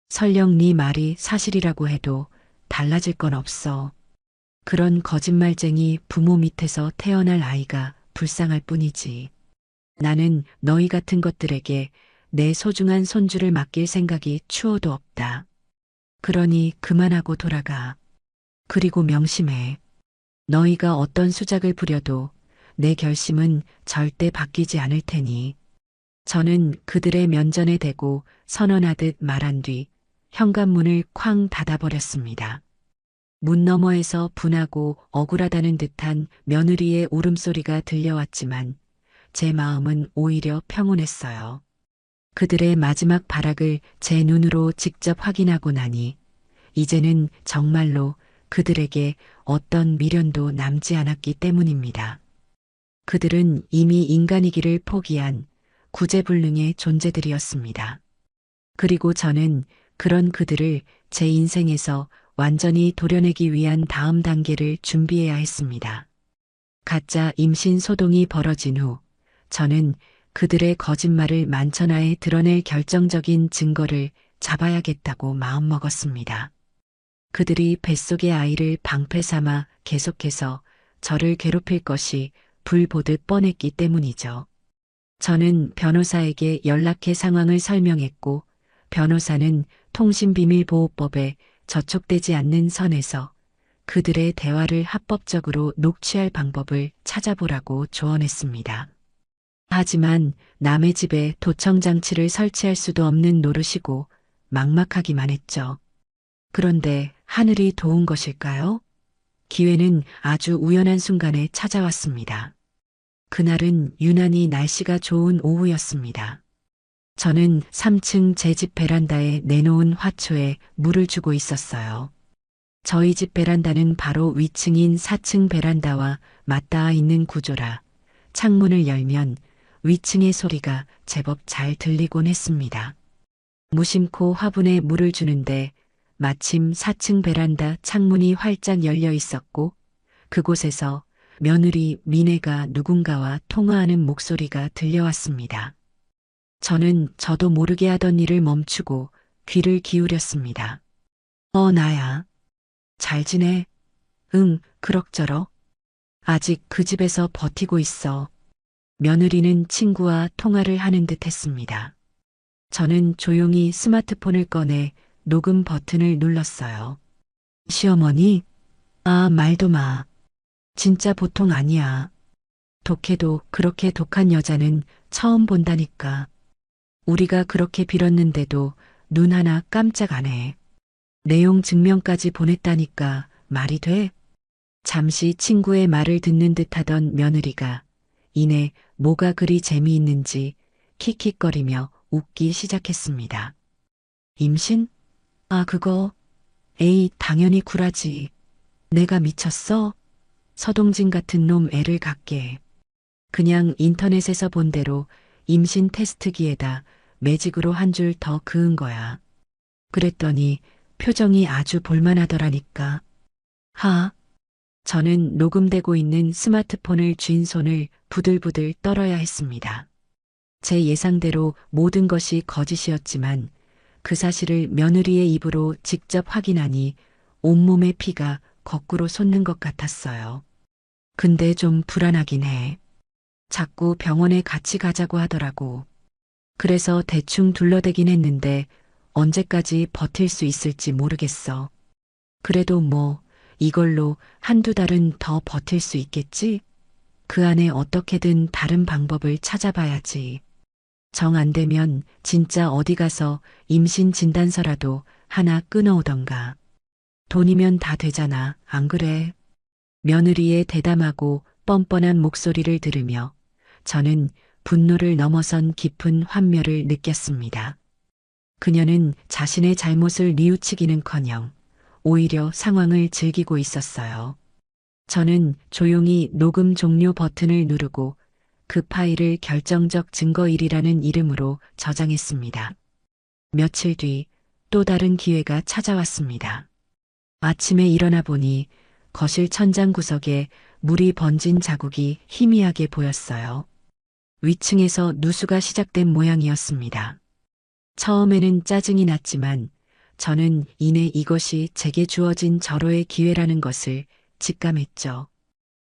설령 네 말이 사실이라고 해도 달라질 건 없어. 그런 거짓말쟁이 부모 밑에서 태어날 아이가 불쌍할 뿐이지. 나는 너희 같은 것들에게 내 소중한 손주를 맡길 생각이 추호도 없다. 그러니 그만하고 돌아가. 그리고 명심해. 너희가 어떤 수작을 부려도 내 결심은 절대 바뀌지 않을 테니. 저는 그들의 면전에 대고 선언하듯 말한 뒤 현관문을 쾅 닫아버렸습니다. 문 너머에서 분하고 억울하다는 듯한 며느리의 울음소리가 들려왔지만 제 마음은 오히려 평온했어요. 그들의 마지막 발악을 제 눈으로 직접 확인하고 나니 이제는 정말로 그들에게 어떤 미련도 남지 않았기 때문입니다. 그들은 이미 인간이기를 포기한 구제불능의 존재들이었습니다. 그리고 저는 그런 그들을 제 인생에서 완전히 도려내기 위한 다음 단계를 준비해야 했습니다. 가짜 임신 소동이 벌어진 후 저는 그들의 거짓말을 만천하에 드러낼 결정적인 증거를 잡아야겠다고 마음먹었습니다. 그들이 뱃속의 아이를 방패 삼아 계속해서 저를 괴롭힐 것이 불보듯 뻔했기 때문이죠. 저는 변호사에게 연락해 상황을 설명했고 변호사는 통신비밀보호법에 저촉되지 않는 선에서 그들의 대화를 합법적으로 녹취할 방법을 찾아보라고 조언했습니다. 하지만 남의 집에 도청장치를 설치할 수도 없는 노릇이고 막막하기만 했죠. 그런데 하늘이 도운 것일까요? 기회는 아주 우연한 순간에 찾아왔습니다. 그날은 유난히 날씨가 좋은 오후였습니다. 저는 3층 제 집 베란다에 내놓은 화초에 물을 주고 있었어요. 저희 집 베란다는 바로 위층인 4층 베란다와 맞닿아 있는 구조라 창문을 열면 위층의 소리가 제법 잘 들리곤 했습니다. 무심코 화분에 물을 주는데 마침 4층 베란다 창문이 활짝 열려 있었고 그곳에서 며느리 미네가 누군가와 통화하는 목소리가 들려왔습니다. 저는 저도 모르게 하던 일을 멈추고 귀를 기울였습니다. 나야. 잘 지내? 응, 그럭저럭. 아직 그 집에서 버티고 있어. 며느리는 친구와 통화를 하는 듯 했습니다. 저는 조용히 스마트폰을 꺼내 녹음 버튼을 눌렀어요. 시어머니? 말도 마. 진짜 보통 아니야. 독해도 그렇게 독한 여자는 처음 본다니까. 우리가 그렇게 빌었는데도 눈 하나 깜짝 안 해. 내용 증명까지 보냈다니까 말이 돼? 잠시 친구의 말을 듣는 듯하던 며느리가 이내 뭐가 그리 재미있는지 킥킥거리며 웃기 시작했습니다. 임신? 그거. 에이, 당연히 굴하지. 내가 미쳤어? 서동진 같은 놈 애를 갖게. 그냥 인터넷에서 본 대로 임신 테스트기에다 매직으로 한 줄 더 그은 거야. 그랬더니 표정이 아주 볼만하더라니까. 저는 녹음되고 있는 스마트폰을 쥔 손을 부들부들 떨어야 했습니다. 제 예상대로 모든 것이 거짓이었지만 그 사실을 며느리의 입으로 직접 확인하니 온몸의 피가 거꾸로 솟는 것 같았어요. 근데 좀 불안하긴 해. 자꾸 병원에 같이 가자고 하더라고. 그래서 대충 둘러대긴 했는데 언제까지 버틸 수 있을지 모르겠어. 그래도 뭐 이걸로 한두 달은 더 버틸 수 있겠지? 그 안에 어떻게든 다른 방법을 찾아봐야지. 정 안 되면 진짜 어디 가서 임신 진단서라도 하나 끊어오던가. 돈이면 다 되잖아, 안 그래? 며느리의 대담하고 뻔뻔한 목소리를 들으며 저는 분노를 넘어선 깊은 환멸을 느꼈습니다. 그녀는 자신의 잘못을 뉘우치기는커녕 오히려 상황을 즐기고 있었어요. 저는 조용히 녹음 종료 버튼을 누르고 그 파일을 결정적 증거일이라는 이름으로 저장했습니다. 며칠 뒤 또 다른 기회가 찾아왔습니다. 아침에 일어나 보니 거실 천장 구석에 물이 번진 자국이 희미하게 보였어요. 위층에서 누수가 시작된 모양이었습니다. 처음에는 짜증이 났지만 저는 이내 이것이 제게 주어진 절호의 기회라는 것을 직감했죠.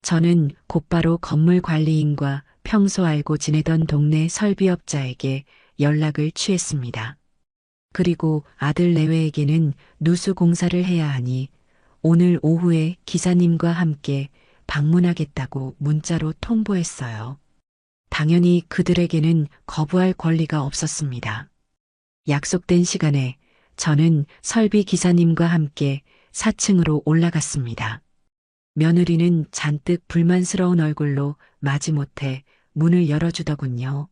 저는 곧바로 건물 관리인과 평소 알고 지내던 동네 설비업자에게 연락을 취했습니다. 그리고 아들 내외에게는 누수 공사를 해야 하니 오늘 오후에 기사님과 함께 방문하겠다고 문자로 통보했어요. 당연히 그들에게는 거부할 권리가 없었습니다. 약속된 시간에 저는 설비 기사님과 함께 4층으로 올라갔습니다. 며느리는 잔뜩 불만스러운 얼굴로 마지못해 문을 열어주더군요.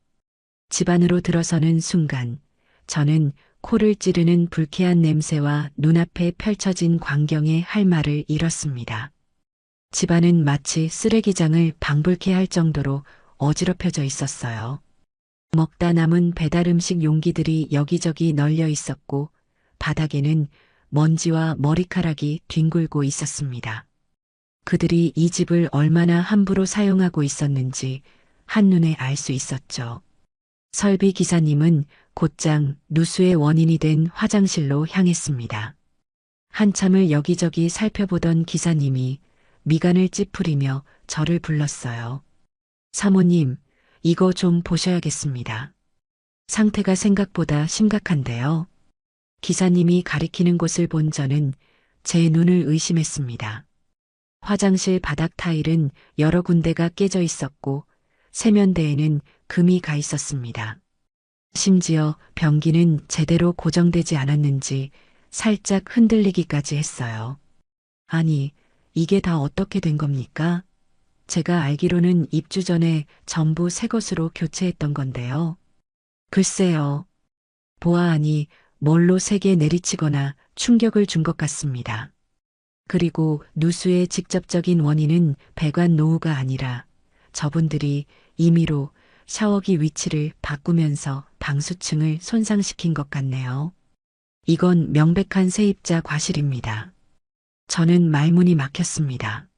집 안으로 들어서는 순간 저는 코를 찌르는 불쾌한 냄새와 눈앞에 펼쳐진 광경에 할 말을 잃었습니다. 집안은 마치 쓰레기장을 방불케 할 정도로 어지럽혀져 있었어요. 먹다 남은 배달 음식 용기들이 여기저기 널려 있었고 바닥에는 먼지와 머리카락이 뒹굴고 있었습니다. 그들이 이 집을 얼마나 함부로 사용하고 있었는지 한눈에 알 수 있었죠. 설비 기사님은 곧장 누수의 원인이 된 화장실로 향했습니다. 한참을 여기저기 살펴보던 기사님이 미간을 찌푸리며 저를 불렀어요. 사모님, 이거 좀 보셔야겠습니다. 상태가 생각보다 심각한데요. 기사님이 가리키는 곳을 본 저는 제 눈을 의심했습니다. 화장실 바닥 타일은 여러 군데가 깨져 있었고 세면대에는 금이 가 있었습니다. 심지어 변기는 제대로 고정되지 않았는지 살짝 흔들리기까지 했어요. 아니, 이게 다 어떻게 된 겁니까? 제가 알기로는 입주 전에 전부 새 것으로 교체했던 건데요. 글쎄요. 보아하니 뭘로 세게 내리치거나 충격을 준 것 같습니다. 그리고 누수의 직접적인 원인은 배관 노후가 아니라 저분들이 임의로 샤워기 위치를 바꾸면서 방수층을 손상시킨 것 같네요. 이건 명백한 세입자 과실입니다. 저는 말문이 막혔습니다.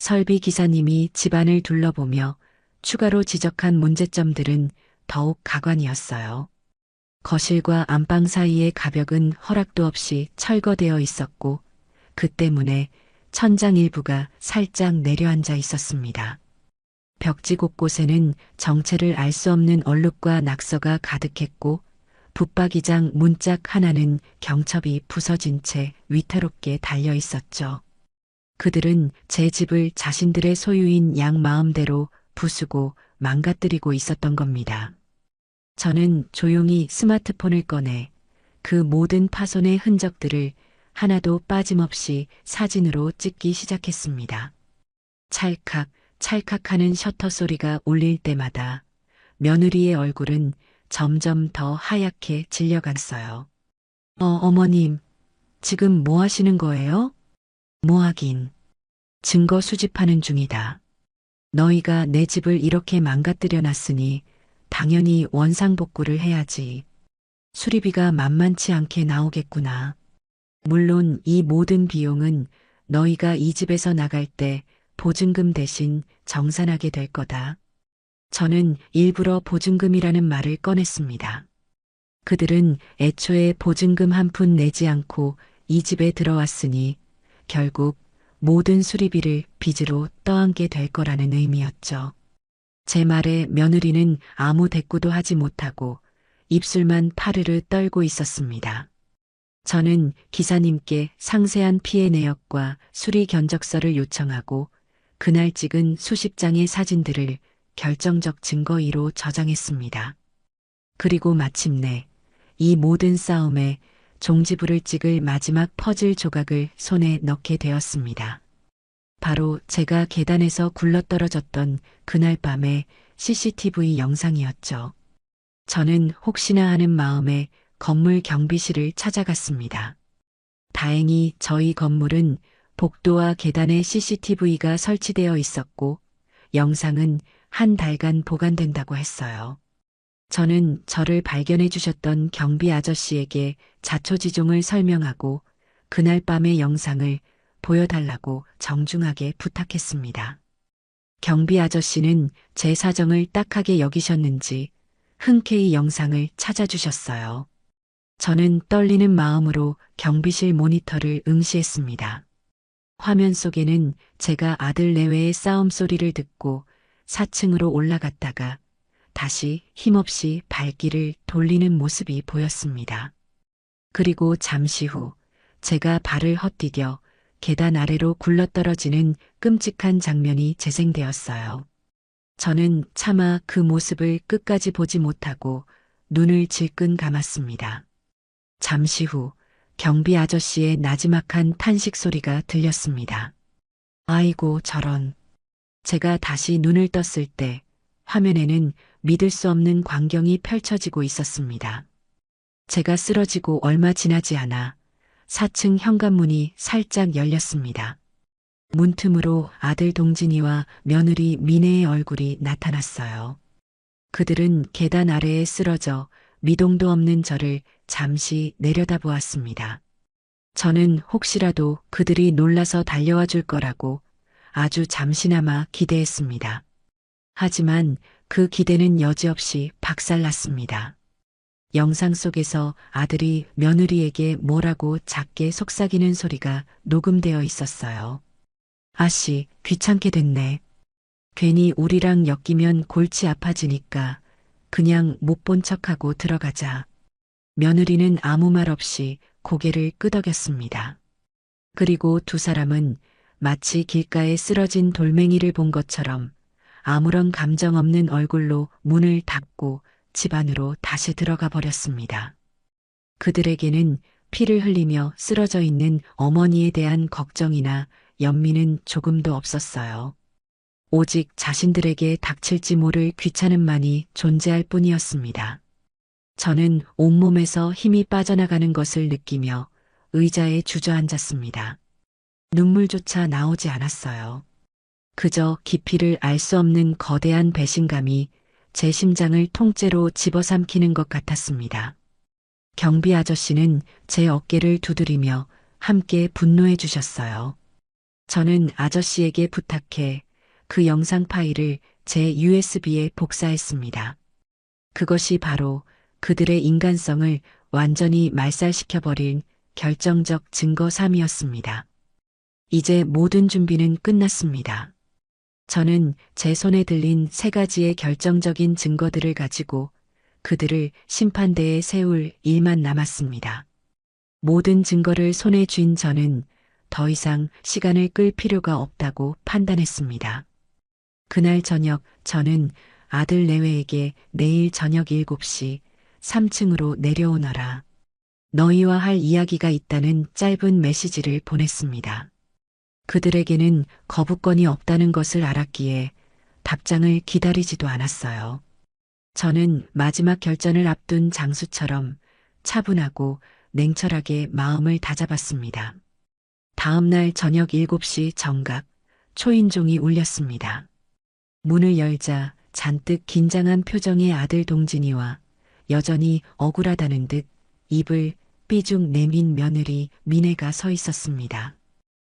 설비 기사님이 집안을 둘러보며 추가로 지적한 문제점들은 더욱 가관이었어요. 거실과 안방 사이의 가벽은 허락도 없이 철거되어 있었고 그 때문에 천장 일부가 살짝 내려앉아 있었습니다. 벽지 곳곳에는 정체를 알 수 없는 얼룩과 낙서가 가득했고 붙박이장 문짝 하나는 경첩이 부서진 채 위태롭게 달려 있었죠. 그들은 제 집을 자신들의 소유인 양 마음대로 부수고 망가뜨리고 있었던 겁니다. 저는 조용히 스마트폰을 꺼내 그 모든 파손의 흔적들을 하나도 빠짐없이 사진으로 찍기 시작했습니다. 찰칵, 찰칵하는 셔터 소리가 울릴 때마다 며느리의 얼굴은 점점 더 하얗게 질려갔어요. 어머님, 지금 뭐 하시는 거예요? 뭐 하긴. 증거 수집하는 중이다. 너희가 내 집을 이렇게 망가뜨려 놨으니 당연히 원상복구를 해야지. 수리비가 만만치 않게 나오겠구나. 물론 이 모든 비용은 너희가 이 집에서 나갈 때 보증금 대신 정산하게 될 거다. 저는 일부러 보증금이라는 말을 꺼냈습니다. 그들은 애초에 보증금 한 푼 내지 않고 이 집에 들어왔으니 결국 모든 수리비를 빚으로 떠안게 될 거라는 의미였죠. 제 말에 며느리는 아무 대꾸도 하지 못하고 입술만 파르르 떨고 있었습니다. 저는 기사님께 상세한 피해 내역과 수리 견적서를 요청하고 그날 찍은 수십 장의 사진들을 결정적 증거위로 저장했습니다. 그리고 마침내 이 모든 싸움에 종지부를 찍을 마지막 퍼즐 조각을 손에 넣게 되었습니다. 바로 제가 계단에서 굴러떨어졌던 그날 밤의 CCTV 영상이었죠. 저는 혹시나 하는 마음에 건물 경비실을 찾아갔습니다. 다행히 저희 건물은 복도와 계단에 CCTV가 설치되어 있었고 영상은 한 달간 보관된다고 했어요. 저는 저를 발견해 주셨던 경비 아저씨에게 자초지종을 설명하고 그날 밤의 영상을 보여달라고 정중하게 부탁했습니다. 경비 아저씨는 제 사정을 딱하게 여기셨는지 흔쾌히 영상을 찾아주셨어요. 저는 떨리는 마음으로 경비실 모니터를 응시했습니다. 화면 속에는 제가 아들 내외의 싸움 소리를 듣고 4층으로 올라갔다가 다시 힘없이 발길을 돌리는 모습이 보였습니다. 그리고 잠시 후 제가 발을 헛디뎌 계단 아래로 굴러떨어지는 끔찍한 장면이 재생되었어요. 저는 차마 그 모습을 끝까지 보지 못하고 눈을 질끈 감았습니다. 잠시 후 경비 아저씨의 나지막한 탄식 소리가 들렸습니다. 아이고 저런. 제가 다시 눈을 떴을 때 화면에는 믿을 수 없는 광경이 펼쳐지고 있었습니다. 제가 쓰러지고 얼마 지나지 않아 4층 현관문이 살짝 열렸습니다. 문틈으로 아들 동진이와 며느리 미네의 얼굴이 나타났어요. 그들은 계단 아래에 쓰러져 미동도 없는 저를 잠시 내려다보았습니다. 저는 혹시라도 그들이 놀라서 달려와 줄 거라고 아주 잠시나마 기대했습니다. 하지만 그 기대는 여지없이 박살났습니다. 영상 속에서 아들이 며느리에게 뭐라고 작게 속삭이는 소리가 녹음되어 있었어요. 아씨, 귀찮게 됐네. 괜히 우리랑 엮이면 골치 아파지니까 그냥 못 본 척하고 들어가자. 며느리는 아무 말 없이 고개를 끄덕였습니다. 그리고 두 사람은 마치 길가에 쓰러진 돌멩이를 본 것처럼 아무런 감정 없는 얼굴로 문을 닫고 집 안으로 다시 들어가 버렸습니다. 그들에게는 피를 흘리며 쓰러져 있는 어머니에 대한 걱정이나 연민은 조금도 없었어요. 오직 자신들에게 닥칠지 모를 귀찮음만이 존재할 뿐이었습니다. 저는 온몸에서 힘이 빠져나가는 것을 느끼며 의자에 주저앉았습니다. 눈물조차 나오지 않았어요. 그저 깊이를 알 수 없는 거대한 배신감이 제 심장을 통째로 집어삼키는 것 같았습니다. 경비 아저씨는 제 어깨를 두드리며 함께 분노해 주셨어요. 저는 아저씨에게 부탁해 그 영상 파일을 제 USB에 복사했습니다. 그것이 바로 그들의 인간성을 완전히 말살시켜버린 결정적 증거3이었습니다. 이제 모든 준비는 끝났습니다. 저는 제 손에 들린 3가지의 결정적인 증거들을 가지고 그들을 심판대에 세울 일만 남았습니다. 모든 증거를 손에 쥔 저는 더 이상 시간을 끌 필요가 없다고 판단했습니다. 그날 저녁 저는 아들 내외에게 내일 저녁 7시 3층으로 내려오너라. 너희와 할 이야기가 있다는 짧은 메시지를 보냈습니다. 그들에게는 거부권이 없다는 것을 알았기에 답장을 기다리지도 않았어요. 저는 마지막 결전을 앞둔 장수처럼 차분하고 냉철하게 마음을 다잡았습니다. 다음 날 저녁 7시 정각 초인종이 울렸습니다. 문을 열자 잔뜩 긴장한 표정의 아들 동진이와 여전히 억울하다는 듯 입을 삐죽 내민 며느리 미네가 서 있었습니다.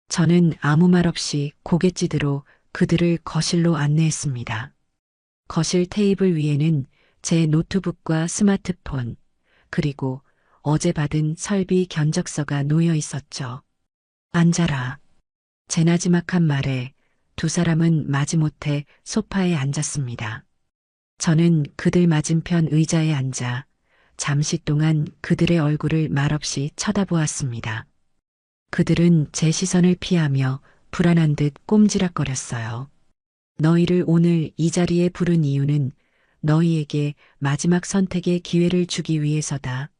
저는 아무 말 없이 고갯짓으로 그들을 거실로 안내했습니다. 거실 테이블 위에는 제 노트북과 스마트폰, 그리고 어제 받은 설비 견적서가 놓여 있었죠. 앉아라. 제 나지막한 말에 두 사람은 마지못해 소파에 앉았습니다. 저는 그들 맞은편 의자에 앉아 잠시 동안 그들의 얼굴을 말없이 쳐다보았습니다. 그들은 제 시선을 피하며 불안한 듯 꼼지락거렸어요. 너희를 오늘 이 자리에 부른 이유는 너희에게 마지막 선택의 기회를 주기 위해서다.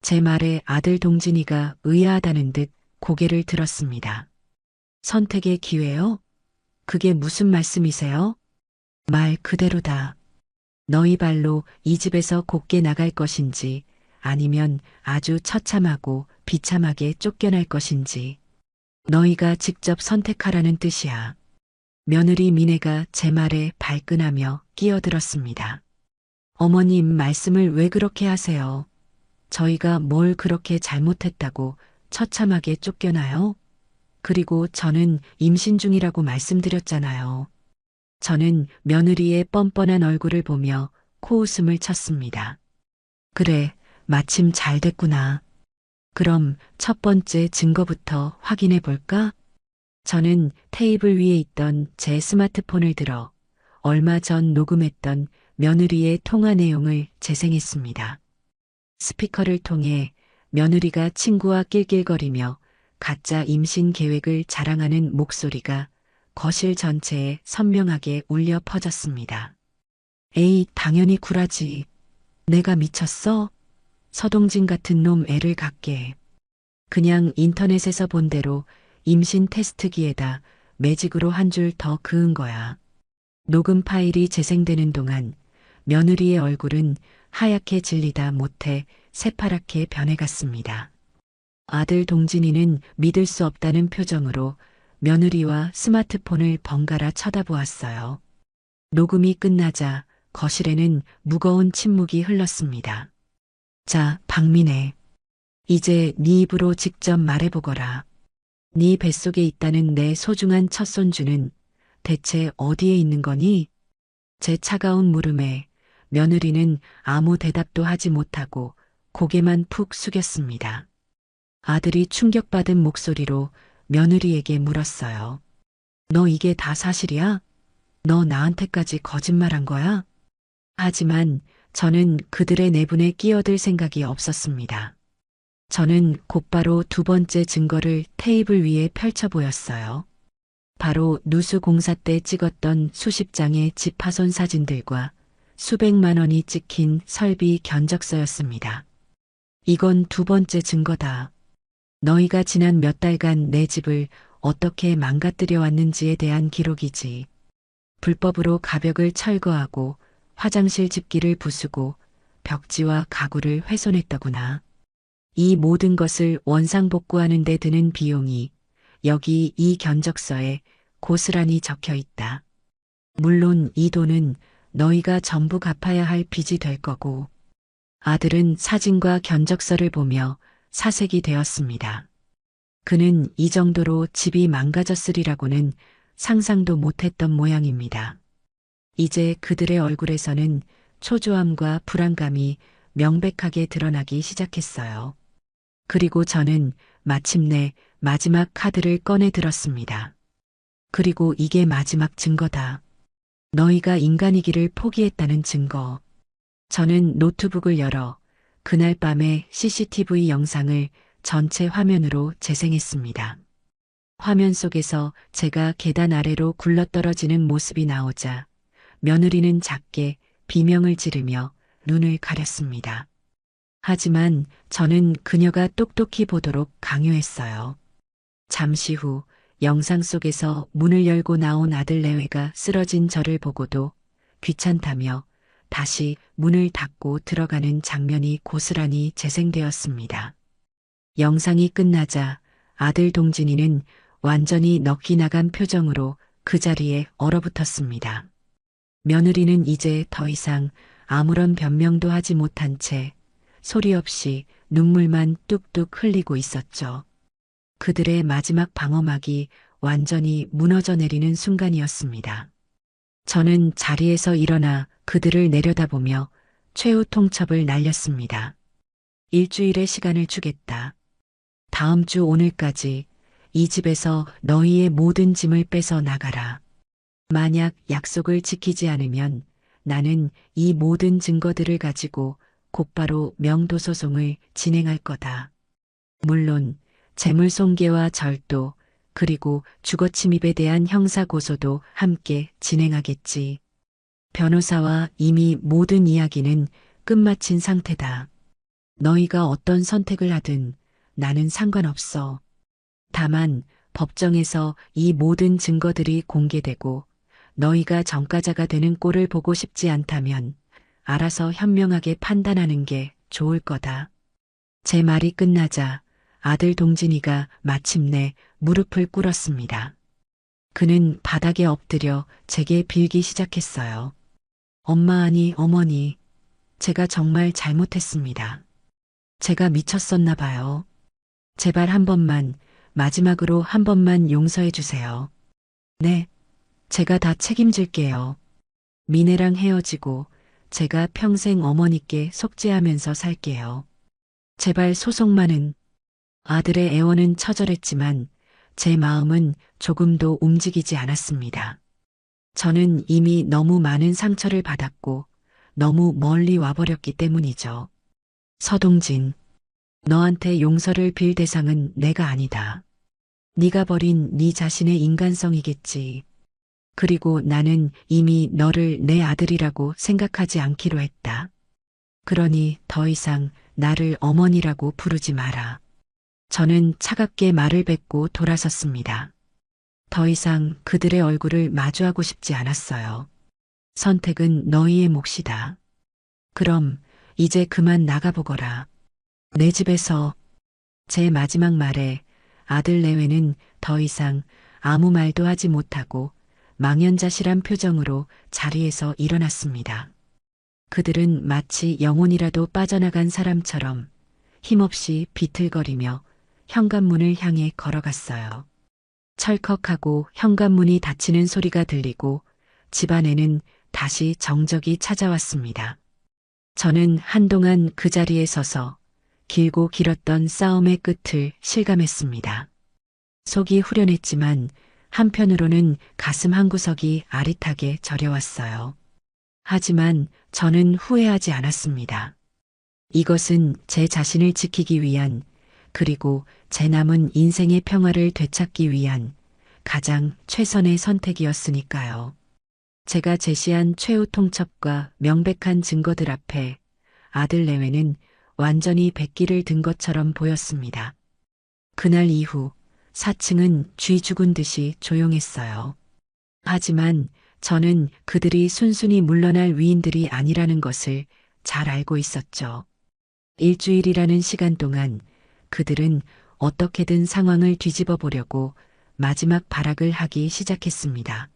제 말에 아들 동진이가 의아하다는 듯 고개를 들었습니다. 선택의 기회요? 그게 무슨 말씀이세요? 말 그대로다. 너희 발로 이 집에서 곱게 나갈 것인지 아니면 아주 처참하고 비참하게 쫓겨날 것인지 너희가 직접 선택하라는 뜻이야. 며느리 미네가 제 말에 발끈하며 끼어들었습니다. 어머님 말씀을 왜 그렇게 하세요? 저희가 뭘 그렇게 잘못했다고 처참하게 쫓겨나요? 그리고 저는 임신 중이라고 말씀드렸잖아요. 저는 며느리의 뻔뻔한 얼굴을 보며 코웃음을 쳤습니다. 그래, 마침 잘 됐구나. 그럼 첫 번째 증거부터 확인해 볼까? 저는 테이블 위에 있던 제 스마트폰을 들어 얼마 전 녹음했던 며느리의 통화 내용을 재생했습니다. 스피커를 통해 며느리가 친구와 낄낄거리며 가짜 임신 계획을 자랑하는 목소리가 거실 전체에 선명하게 울려 퍼졌습니다. 에이, 당연히 굴하지. 내가 미쳤어? 서동진 같은 놈 애를 갖게. 그냥 인터넷에서 본 대로 임신 테스트기에다 매직으로 한 줄 더 그은 거야. 녹음 파일이 재생되는 동안 며느리의 얼굴은 하얗게 질리다 못해 새파랗게 변해갔습니다. 아들 동진이는 믿을 수 없다는 표정으로 며느리와 스마트폰을 번갈아 쳐다보았어요. 녹음이 끝나자 거실에는 무거운 침묵이 흘렀습니다. 자, 박민혜. 이제 네 입으로 직접 말해보거라. 네 뱃속에 있다는 내 소중한 첫 손주는 대체 어디에 있는 거니? 제 차가운 물음에 며느리는 아무 대답도 하지 못하고 고개만 푹 숙였습니다. 아들이 충격받은 목소리로 며느리에게 물었어요. 너 이게 다 사실이야? 너 나한테까지 거짓말한 거야? 하지만 저는 그들의 내분에 끼어들 생각이 없었습니다. 저는 곧바로 두 번째 증거를 테이블 위에 펼쳐 보였어요. 바로 누수공사 때 찍었던 수십 장의 집 파손 사진들과 수백만 원이 찍힌 설비 견적서였습니다. 이건 두 번째 증거다. 너희가 지난 몇 달간 내 집을 어떻게 망가뜨려 왔는지에 대한 기록이지. 불법으로 가벽을 철거하고 화장실 집기를 부수고 벽지와 가구를 훼손했더구나. 이 모든 것을 원상복구하는 데 드는 비용이 여기 이 견적서에 고스란히 적혀 있다. 물론 이 돈은 너희가 전부 갚아야 할 빚이 될 거고. 아들은 사진과 견적서를 보며 사색이 되었습니다. 그는 이 정도로 집이 망가졌으리라고는 상상도 못했던 모양입니다. 이제 그들의 얼굴에서는 초조함과 불안감이 명백하게 드러나기 시작했어요. 그리고 저는 마침내 마지막 카드를 꺼내 들었습니다. 그리고 이게 마지막 증거다. 너희가 인간이기를 포기했다는 증거. 저는 노트북을 열어 그날 밤의 CCTV 영상을 전체 화면으로 재생했습니다. 화면 속에서 제가 계단 아래로 굴러떨어지는 모습이 나오자 며느리는 작게 비명을 지르며 눈을 가렸습니다. 하지만 저는 그녀가 똑똑히 보도록 강요했어요. 잠시 후 영상 속에서 문을 열고 나온 아들 내외가 쓰러진 저를 보고도 귀찮다며 다시 문을 닫고 들어가는 장면이 고스란히 재생되었습니다. 영상이 끝나자 아들 동진이는 완전히 넋이 나간 표정으로 그 자리에 얼어붙었습니다. 며느리는 이제 더 이상 아무런 변명도 하지 못한 채 소리 없이 눈물만 뚝뚝 흘리고 있었죠. 그들의 마지막 방어막이 완전히 무너져 내리는 순간이었습니다. 저는 자리에서 일어나 그들을 내려다보며 최후 통첩을 날렸습니다. 일주일의 시간을 주겠다. 다음 주 오늘까지 이 집에서 너희의 모든 짐을 빼서 나가라. 만약 약속을 지키지 않으면 나는 이 모든 증거들을 가지고 곧바로 명도소송을 진행할 거다. 물론 재물손괴와 절도 그리고 주거침입에 대한 형사고소도 함께 진행하겠지. 변호사와 이미 모든 이야기는 끝마친 상태다. 너희가 어떤 선택을 하든 나는 상관없어. 다만 법정에서 이 모든 증거들이 공개되고 너희가 전과자가 되는 꼴을 보고 싶지 않다면 알아서 현명하게 판단하는 게 좋을 거다. 제 말이 끝나자 아들 동진이가 마침내 무릎을 꿇었습니다. 그는 바닥에 엎드려 제게 빌기 시작했어요. 엄마 아니 어머니, 제가 정말 잘못했습니다. 제가 미쳤었나 봐요. 제발 한 번만, 마지막으로 한 번만 용서해 주세요. 네, 제가 다 책임질게요. 미네랑 헤어지고 제가 평생 어머니께 속죄하면서 살게요. 제발 소송만은. 아들의 애원은 처절했지만 제 마음은 조금도 움직이지 않았습니다. 저는 이미 너무 많은 상처를 받았고 너무 멀리 와버렸기 때문이죠. 서동진, 너한테 용서를 빌 대상은 내가 아니다. 네가 버린 네 자신의 인간성이겠지. 그리고 나는 이미 너를 내 아들이라고 생각하지 않기로 했다. 그러니 더 이상 나를 어머니라고 부르지 마라. 저는 차갑게 말을 뱉고 돌아섰습니다. 더 이상 그들의 얼굴을 마주하고 싶지 않았어요. 선택은 너희의 몫이다. 그럼 이제 그만 나가보거라. 내 집에서. 제 마지막 말에 아들 내외는 더 이상 아무 말도 하지 못하고 망연자실한 표정으로 자리에서 일어났습니다. 그들은 마치 영혼이라도 빠져나간 사람처럼 힘없이 비틀거리며 현관문을 향해 걸어갔어요. 철컥하고 현관문이 닫히는 소리가 들리고 집안에는 다시 정적이 찾아왔습니다. 저는 한동안 그 자리에 서서 길고 길었던 싸움의 끝을 실감했습니다. 속이 후련했지만 한편으로는 가슴 한구석이 아릿하게 저려왔어요. 하지만 저는 후회하지 않았습니다. 이것은 제 자신을 지키기 위한 그리고 제 남은 인생의 평화를 되찾기 위한 가장 최선의 선택이었으니까요. 제가 제시한 최후 통첩과 명백한 증거들 앞에 아들 내외는 완전히 백기를 든 것처럼 보였습니다. 그날 이후 4층은 쥐 죽은 듯이 조용했어요. 하지만 저는 그들이 순순히 물러날 위인들이 아니라는 것을 잘 알고 있었죠. 일주일이라는 시간 동안 그들은 어떻게든 상황을 뒤집어 보려고 마지막 발악을 하기 시작했습니다.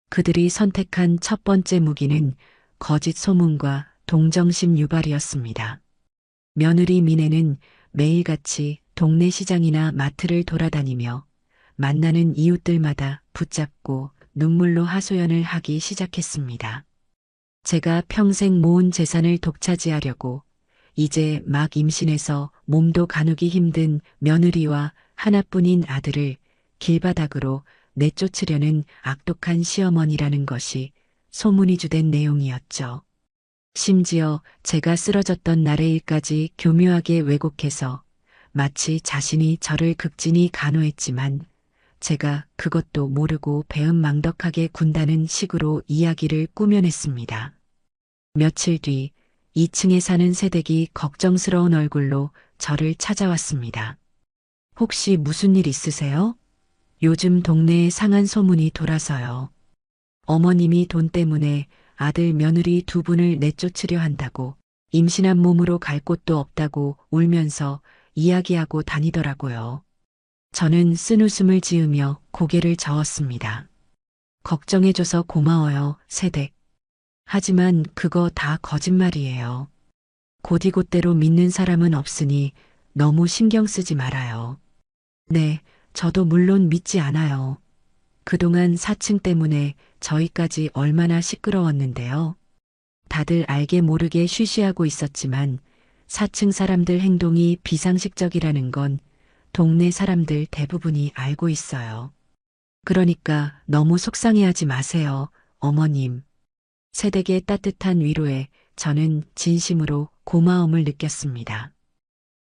그들이 선택한 첫 번째 무기는 거짓 소문과 동정심 유발이었습니다. 며느리 미네는 매일같이 동네 시장이나 마트를 돌아다니며 만나는 이웃들마다 붙잡고 눈물로 하소연을 하기 시작했습니다. 제가 평생 모은 재산을 독차지하려고 이제 막 임신해서 몸도 가누기 힘든 며느리와 하나뿐인 아들을 길바닥으로 내쫓으려는 악독한 시어머니라는 것이 소문이 주된 내용이었죠. 심지어 제가 쓰러졌던 날의 일까지 교묘하게 왜곡해서 마치 자신이 저를 극진히 간호했지만 제가 그것도 모르고 배은망덕하게 군다는 식으로 이야기를 꾸며냈습니다. 며칠 뒤 2층에 사는 새댁이 걱정스러운 얼굴로 저를 찾아왔습니다. 혹시 무슨 일 있으세요? 요즘 동네에 상한 소문이 돌아서요. 어머님이 돈 때문에 아들 며느리 두 분을 내쫓으려 한다고 임신한 몸으로 갈 곳도 없다고 울면서 이야기하고 다니더라고요. 저는 쓴웃음을 지으며 고개를 저었습니다. 걱정해줘서 고마워요, 새댁. 하지만 그거 다 거짓말이에요. 곧이곧대로 믿는 사람은 없으니 너무 신경 쓰지 말아요. 네, 저도 물론 믿지 않아요. 그동안 사칭 때문에 저희까지 얼마나 시끄러웠는데요. 다들 알게 모르게 쉬쉬하고 있었지만 사층 사람들 행동이 비상식적이라는 건 동네 사람들 대부분이 알고 있어요. 그러니까 너무 속상해하지 마세요, 어머님. 새댁의 따뜻한 위로에 저는 진심으로 고마움을 느꼈습니다.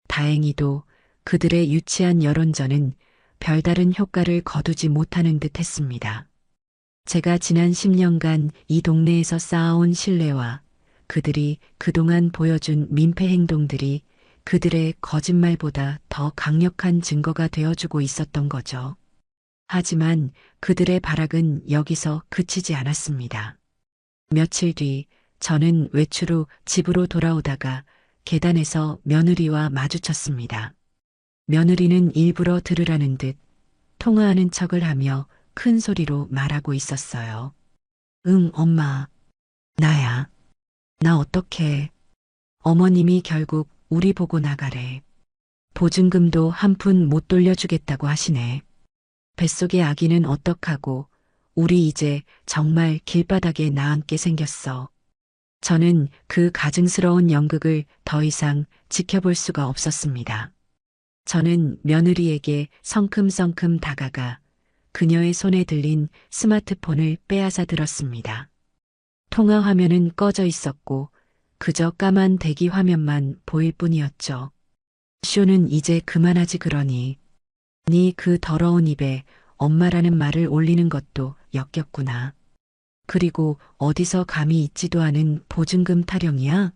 다행히도 그들의 유치한 여론전은 별다른 효과를 거두지 못하는 듯 했습니다. 제가 지난 10년간 이 동네에서 쌓아온 신뢰와 그들이 그동안 보여준 민폐 행동들이 그들의 거짓말보다 더 강력한 증거가 되어주고 있었던 거죠. 하지만 그들의 발악은 여기서 그치지 않았습니다. 며칠 뒤 저는 외출 후 집으로 돌아오다가 계단에서 며느리와 마주쳤습니다. 며느리는 일부러 들으라는 듯 통화하는 척을 하며 큰 소리로 말하고 있었어요. 응, 엄마. 나야. 나 어떡해. 어머님이 결국 우리 보고 나가래. 보증금도 한 푼 못 돌려주겠다고 하시네. 뱃속의 아기는 어떡하고 우리 이제 정말 길바닥에 나앉게 생겼어. 저는 그 가증스러운 연극을 더 이상 지켜볼 수가 없었습니다. 저는 며느리에게 성큼성큼 다가가 그녀의 손에 들린 스마트폰을 빼앗아 들었습니다. 통화 화면은 꺼져 있었고 그저 까만 대기 화면만 보일 뿐이었죠. 쇼는 이제 그만하지 그러니. 네 그 더러운 입에 엄마라는 말을 올리는 것도 역겹구나. 그리고 어디서 감히 있지도 않은 보증금 타령이야?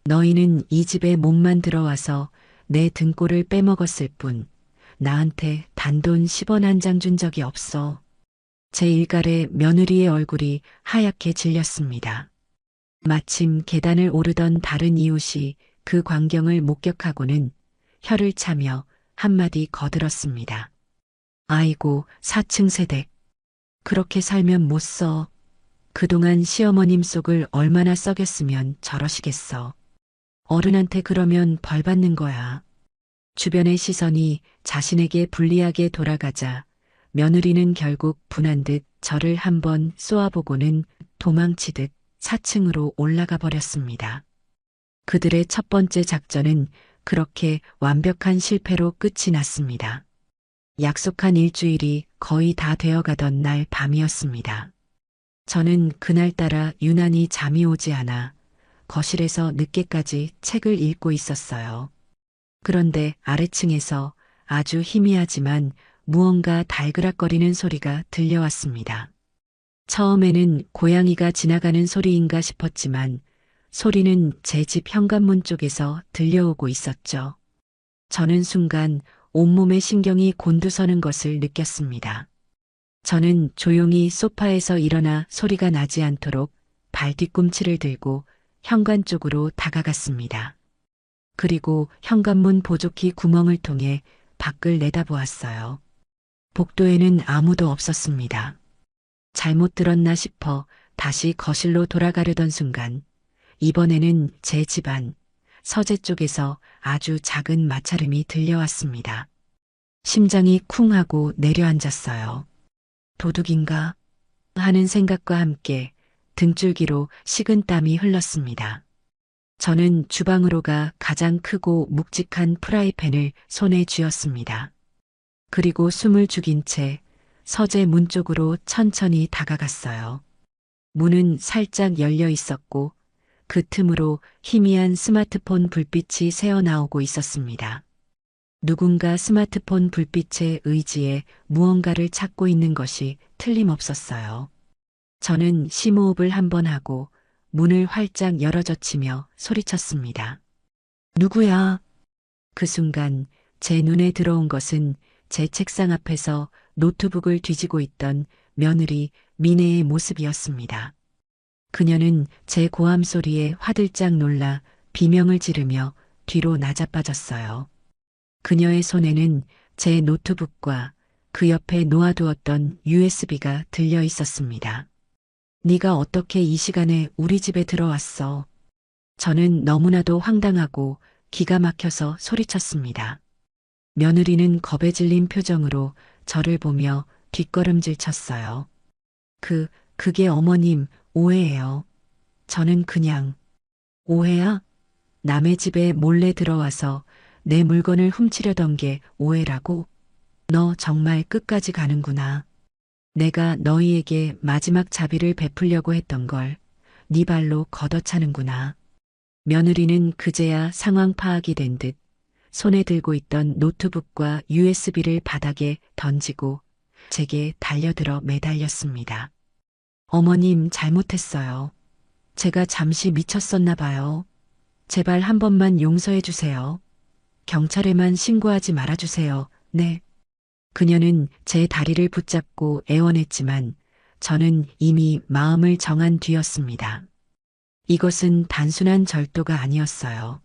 너희는 이 집에 몸만 들어와서 내 등골을 빼먹었을 뿐 나한테 단돈 10원 한 장 준 적이 없어. 제 일갈에 며느리의 얼굴이 하얗게 질렸습니다. 마침 계단을 오르던 다른 이웃이 그 광경을 목격하고는 혀를 차며 한마디 거들었습니다. 아이고, 4층 세댁. 그렇게 살면 못 써. 그동안 시어머님 속을 얼마나 썩였으면 저러시겠어. 어른한테 그러면 벌 받는 거야. 주변의 시선이 자신에게 불리하게 돌아가자 며느리는 결국 분한 듯 저를 한번 쏘아보고는 도망치듯 4층으로 올라가 버렸습니다. 그들의 첫 번째 작전은 그렇게 완벽한 실패로 끝이 났습니다. 약속한 일주일이 거의 다 되어가던 날 밤이었습니다. 저는 그날따라 유난히 잠이 오지 않아 거실에서 늦게까지 책을 읽고 있었어요. 그런데 아래층에서 아주 희미하지만 무언가 달그락거리는 소리가 들려왔습니다. 처음에는 고양이가 지나가는 소리인가 싶었지만 소리는 제 집 현관문 쪽에서 들려오고 있었죠. 저는 순간 온몸의 신경이 곤두서는 것을 느꼈습니다. 저는 조용히 소파에서 일어나 소리가 나지 않도록 발 뒤꿈치를 들고 현관 쪽으로 다가갔습니다. 그리고 현관문 보조키 구멍을 통해 밖을 내다보았어요. 복도에는 아무도 없었습니다. 잘못 들었나 싶어 다시 거실로 돌아가려던 순간 이번에는 제 집안 서재 쪽에서 아주 작은 마찰음이 들려왔습니다. 심장이 쿵 하고 내려앉았어요. 도둑인가 하는 생각과 함께 등줄기로 식은땀이 흘렀습니다. 저는 주방으로 가 가장 크고 묵직한 프라이팬을 손에 쥐었습니다. 그리고 숨을 죽인 채 서재 문 쪽으로 천천히 다가갔어요. 문은 살짝 열려 있었고 그 틈으로 희미한 스마트폰 불빛이 새어나오고 있었습니다. 누군가 스마트폰 불빛의 의지에 무언가를 찾고 있는 것이 틀림없었어요. 저는 심호흡을 한번 하고 문을 활짝 열어젖히며 소리쳤습니다. 누구야? 그 순간 제 눈에 들어온 것은 제 책상 앞에서 노트북을 뒤지고 있던 며느리 미네의 모습이었습니다. 그녀는 제 고함 소리에 화들짝 놀라 비명을 지르며 뒤로 나자빠졌어요. 그녀의 손에는 제 노트북과 그 옆에 놓아두었던 USB가 들려 있었습니다. 네가 어떻게 이 시간에 우리 집에 들어왔어? 저는 너무나도 황당하고 기가 막혀서 소리쳤습니다. 며느리는 겁에 질린 표정으로 저를 보며 뒷걸음질 쳤어요. 그게 어머님 오해예요. 저는 그냥 오해야? 남의 집에 몰래 들어와서 내 물건을 훔치려던 게 오해라고? 너 정말 끝까지 가는구나. 내가 너희에게 마지막 자비를 베풀려고 했던 걸 네 발로 걷어차는구나. 며느리는 그제야 상황 파악이 된 듯 손에 들고 있던 노트북과 USB를 바닥에 던지고 제게 달려들어 매달렸습니다. 어머님 잘못했어요. 제가 잠시 미쳤었나 봐요. 제발 한 번만 용서해 주세요. 경찰에만 신고하지 말아주세요. 네. 그녀는 제 다리를 붙잡고 애원했지만 저는 이미 마음을 정한 뒤였습니다. 이것은 단순한 절도가 아니었어요.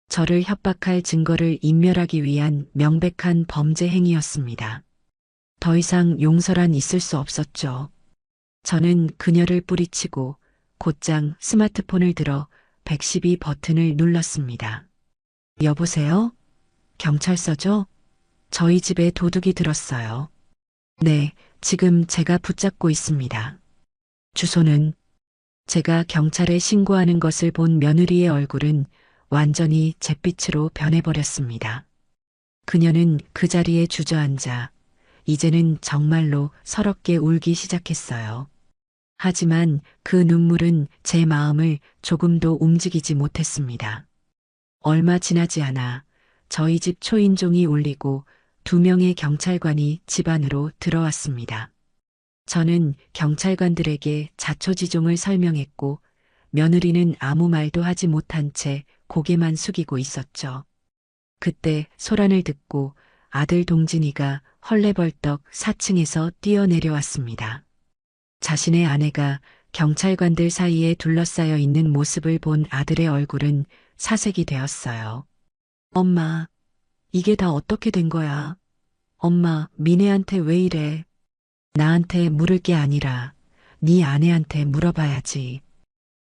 저를 협박할 증거를 인멸하기 위한 명백한 범죄 행위였습니다. 더 이상 용서란 있을 수 없었죠. 저는 그녀를 뿌리치고 곧장 스마트폰을 들어 112 버튼을 눌렀습니다. 여보세요? 경찰서죠? 저희 집에 도둑이 들었어요. 네, 지금 제가 붙잡고 있습니다. 주소는 제가 경찰에 신고하는 것을 본 며느리의 얼굴은 완전히 잿빛으로 변해버렸습니다. 그녀는 그 자리에 주저앉아 이제는 정말로 서럽게 울기 시작했어요. 하지만 그 눈물은 제 마음을 조금도 움직이지 못했습니다. 얼마 지나지 않아 저희 집 초인종이 울리고 2명의 경찰관이 집 안으로 들어왔습니다. 저는 경찰관들에게 자초지종을 설명했고 며느리는 아무 말도 하지 못한 채 고개만 숙이고 있었죠. 그때 소란을 듣고 아들 동진이가 헐레벌떡 4층에서 뛰어내려왔습니다. 자신의 아내가 경찰관들 사이에 둘러싸여 있는 모습을 본 아들의 얼굴은 사색이 되었어요. 엄마, 이게 다 어떻게 된 거야? 엄마, 미네한테 왜 이래? 나한테 물을 게 아니라 네 아내한테 물어봐야지.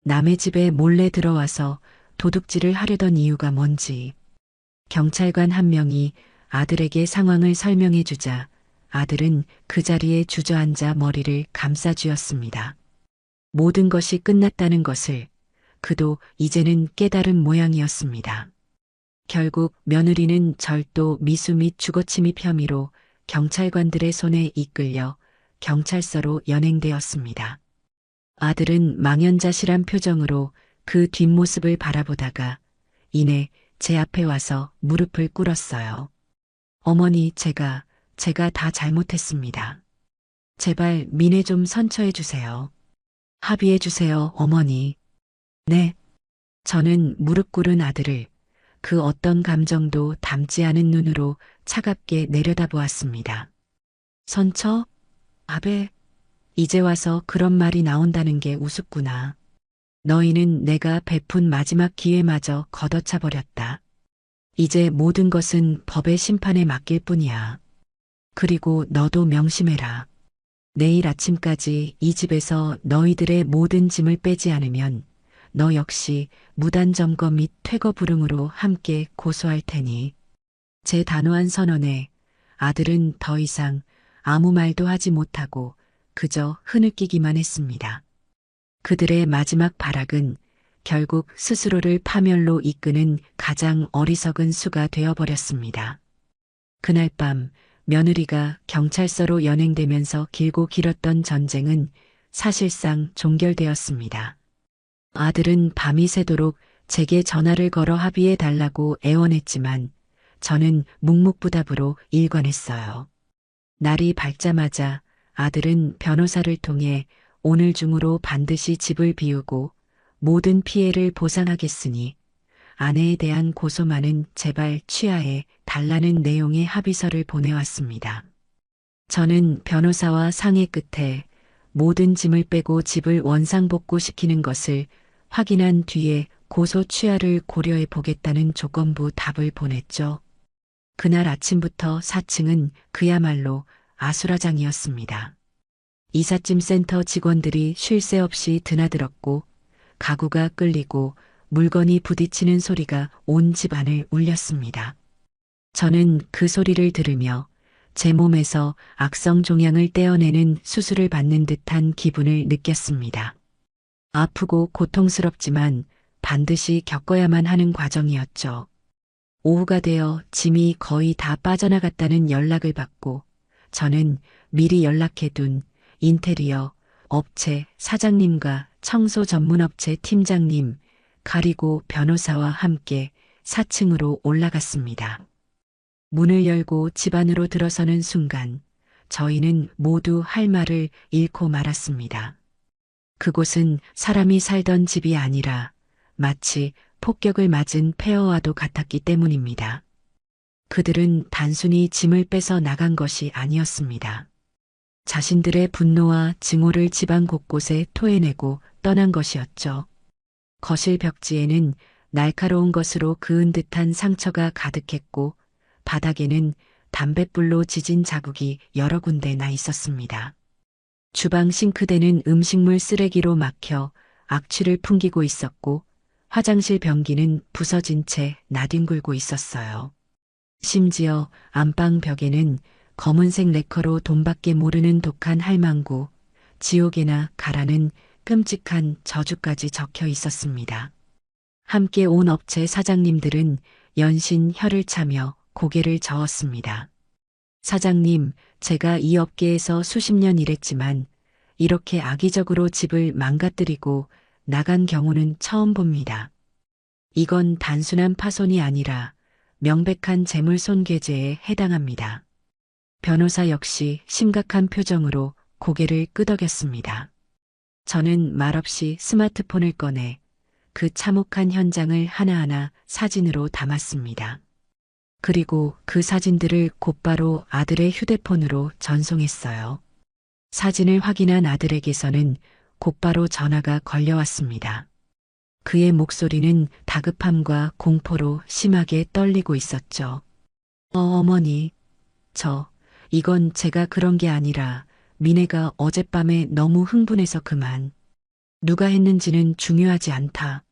남의 집에 몰래 들어와서 도둑질을 하려던 이유가 뭔지. 경찰관 한 명이 아들에게 상황을 설명해 주자 아들은 그 자리에 주저앉아 머리를 감싸쥐었습니다. 모든 것이 끝났다는 것을 그도 이제는 깨달은 모양이었습니다. 결국 며느리는 절도, 미수 및 주거침입 혐의로 경찰관들의 손에 이끌려 경찰서로 연행되었습니다. 아들은 망연자실한 표정으로 그 뒷모습을 바라보다가 이내 제 앞에 와서 무릎을 꿇었어요. 어머니, 제가 다 잘못했습니다. 제발 미네 좀 선처해 주세요. 합의해 주세요, 어머니. 네. 저는 무릎 꿇은 아들을 그 어떤 감정도 담지 않은 눈으로 차갑게 내려다보았습니다. 선처? 아베, 이제 와서 그런 말이 나온다는 게 우습구나. 너희는 내가 베푼 마지막 기회마저 걷어차 버렸다. 이제 모든 것은 법의 심판에 맡길 뿐이야. 그리고 너도 명심해라. 내일 아침까지 이 집에서 너희들의 모든 짐을 빼지 않으면 너 역시 무단 점거 및 퇴거 불응으로 함께 고소할 테니. 제 단호한 선언에 아들은 더 이상 아무 말도 하지 못하고 그저 흐느끼기만 했습니다. 그들의 마지막 발악은 결국 스스로를 파멸로 이끄는 가장 어리석은 수가 되어버렸습니다. 그날 밤 며느리가 경찰서로 연행되면서 길고 길었던 전쟁은 사실상 종결되었습니다. 아들은 밤이 새도록 제게 전화를 걸어 합의해 달라고 애원했지만 저는 묵묵부답으로 일관했어요. 날이 밝자마자 아들은 변호사를 통해 오늘 중으로 반드시 집을 비우고 모든 피해를 보상하겠으니 아내에 대한 고소만은 제발 취하해 달라는 내용의 합의서를 보내왔습니다. 저는 변호사와 상의 끝에 모든 짐을 빼고 집을 원상복구시키는 것을 확인한 뒤에 고소 취하를 고려해 보겠다는 조건부 답을 보냈죠. 그날 아침부터 4층은 그야말로 아수라장이었습니다. 이삿짐 센터 직원들이 쉴 새 없이 드나들었고 가구가 끌리고 물건이 부딪히는 소리가 온 집안을 울렸습니다. 저는 그 소리를 들으며 제 몸에서 악성 종양을 떼어내는 수술을 받는 듯한 기분을 느꼈습니다. 아프고 고통스럽지만 반드시 겪어야만 하는 과정이었죠. 오후가 되어 짐이 거의 다 빠져나갔다는 연락을 받고 저는 미리 연락해둔 인테리어 업체 사장님과 청소 전문업체 팀장님 그리고 변호사와 함께 4층으로 올라갔습니다. 문을 열고 집 안으로 들어서는 순간 저희는 모두 할 말을 잃고 말았습니다. 그곳은 사람이 살던 집이 아니라 마치 폭격을 맞은 폐허와도 같았기 때문입니다. 그들은 단순히 짐을 빼서 나간 것이 아니었습니다. 자신들의 분노와 증오를 집안 곳곳에 토해내고 떠난 것이었죠. 거실 벽지에는 날카로운 것으로 그은 듯한 상처가 가득했고 바닥에는 담뱃불로 지진 자국이 여러 군데 나 있었습니다. 주방 싱크대는 음식물 쓰레기로 막혀 악취를 풍기고 있었고 화장실 변기는 부서진 채 나뒹굴고 있었어요. 심지어 안방 벽에는 검은색 레커로 돈밖에 모르는 독한 할망구, 지옥에나 가라는 끔찍한 저주까지 적혀 있었습니다. 함께 온 업체 사장님들은 연신 혀를 차며 고개를 저었습니다. 사장님, 제가 이 업계에서 수십 년 일했지만 이렇게 악의적으로 집을 망가뜨리고 나간 경우는 처음 봅니다. 이건 단순한 파손이 아니라 명백한 재물 손괴죄에 해당합니다. 변호사 역시 심각한 표정으로 고개를 끄덕였습니다. 저는 말없이 스마트폰을 꺼내 그 참혹한 현장을 하나하나 사진으로 담았습니다. 그리고 그 사진들을 곧바로 아들의 휴대폰으로 전송했어요. 사진을 확인한 아들에게서는 곧바로 전화가 걸려왔습니다. 그의 목소리는 다급함과 공포로 심하게 떨리고 있었죠. 어머니, 이건 제가 그런 게 아니라 미네가 어젯밤에 너무 흥분해서 그만. 누가 했는지는 중요하지 않다.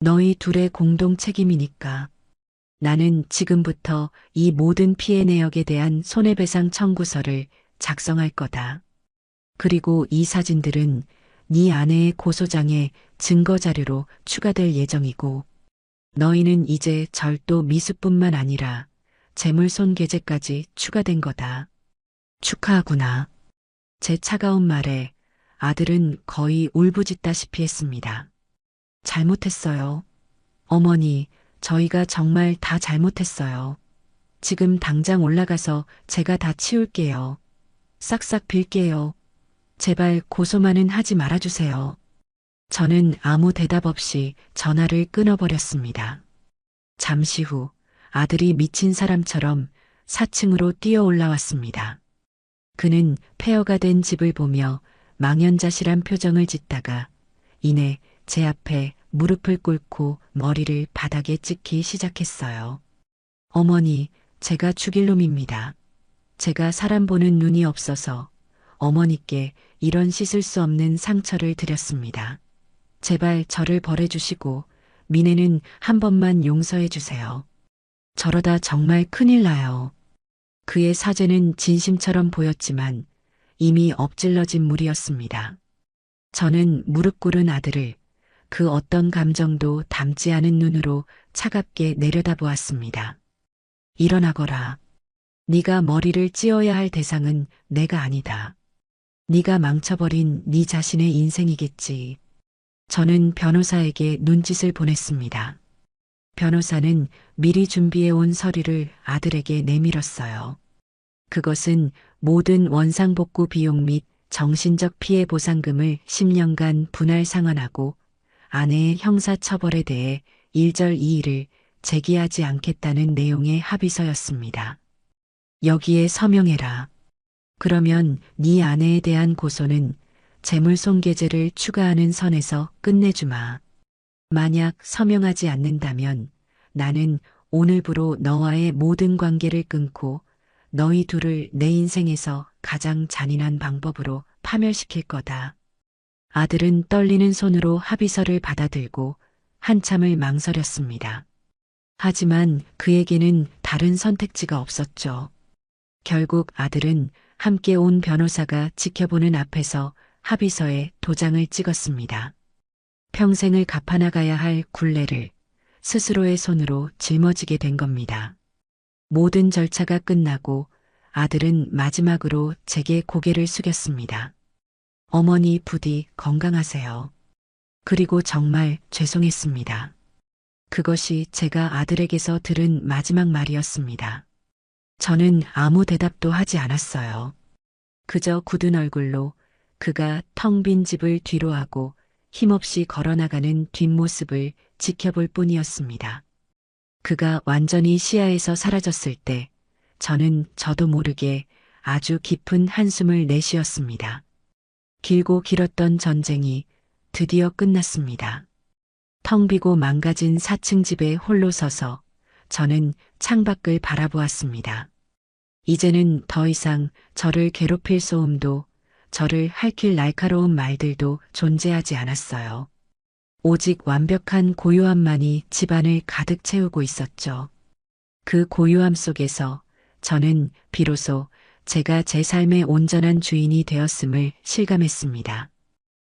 너희 둘의 공동 책임이니까. 나는 지금부터 이 모든 피해 내역에 대한 손해배상 청구서를 작성할 거다. 그리고 이 사진들은 네 아내의 고소장에 증거자료로 추가될 예정이고 너희는 이제 절도 미수뿐만 아니라 재물손괴죄까지 추가된 거다. 축하하구나. 제 차가운 말에 아들은 거의 울부짖다시피 했습니다. 잘못했어요. 어머니, 저희가 정말 다 잘못했어요. 지금 당장 올라가서 제가 다 치울게요. 싹싹 빌게요. 제발 고소만은 하지 말아주세요. 저는 아무 대답 없이 전화를 끊어버렸습니다. 잠시 후 아들이 미친 사람처럼 4층으로 뛰어 올라왔습니다. 그는 폐허가 된 집을 보며 망연자실한 표정을 짓다가 이내 제 앞에 무릎을 꿇고 머리를 바닥에 찍기 시작했어요. 어머니, 제가 죽일 놈입니다. 제가 사람 보는 눈이 없어서 어머니께 이런 씻을 수 없는 상처를 드렸습니다. 제발 저를 벌해주시고 미래는 한 번만 용서해 주세요. 저러다 정말 큰일 나요. 그의 사죄는 진심처럼 보였지만 이미 엎질러진 물이었습니다. 저는 무릎 꿇은 아들을 그 어떤 감정도 담지 않은 눈으로 차갑게 내려다보았습니다. 일어나거라. 네가 머리를 찧어야 할 대상은 내가 아니다. 네가 망쳐버린 네 자신의 인생이겠지. 저는 변호사에게 눈짓을 보냈습니다. 변호사는 미리 준비해온 서류를 아들에게 내밀었어요. 그것은 모든 원상복구 비용 및 정신적 피해 보상금을 10년간 분할 상환하고 아내의 형사처벌에 대해 1절 2일을 제기하지 않겠다는 내용의 합의서였습니다. 여기에 서명해라. 그러면 네 아내에 대한 고소는 재물손괴죄를 추가하는 선에서 끝내주마. 만약 서명하지 않는다면 나는 오늘부로 너와의 모든 관계를 끊고 너희 둘을 내 인생에서 가장 잔인한 방법으로 파멸시킬 거다. 아들은 떨리는 손으로 합의서를 받아들고 한참을 망설였습니다. 하지만 그에게는 다른 선택지가 없었죠. 결국 아들은 함께 온 변호사가 지켜보는 앞에서 합의서에 도장을 찍었습니다. 평생을 갚아나가야 할 굴레를 스스로의 손으로 짊어지게 된 겁니다. 모든 절차가 끝나고 아들은 마지막으로 제게 고개를 숙였습니다. 어머니 부디 건강하세요. 그리고 정말 죄송했습니다. 그것이 제가 아들에게서 들은 마지막 말이었습니다. 저는 아무 대답도 하지 않았어요. 그저 굳은 얼굴로 그가 텅 빈 집을 뒤로하고 힘없이 걸어나가는 뒷모습을 지켜볼 뿐이었습니다. 그가 완전히 시야에서 사라졌을 때 저는 저도 모르게 아주 깊은 한숨을 내쉬었습니다. 길고 길었던 전쟁이 드디어 끝났습니다. 텅 비고 망가진 4층 집에 홀로 서서 저는 창밖을 바라보았습니다. 이제는 더 이상 저를 괴롭힐 소음도 저를 할킬 날카로운 말들도 존재하지 않았어요. 오직 완벽한 고요함만이 집안을 가득 채우고 있었죠. 그 고요함 속에서 저는 비로소 제가 제 삶의 온전한 주인이 되었음을 실감했습니다.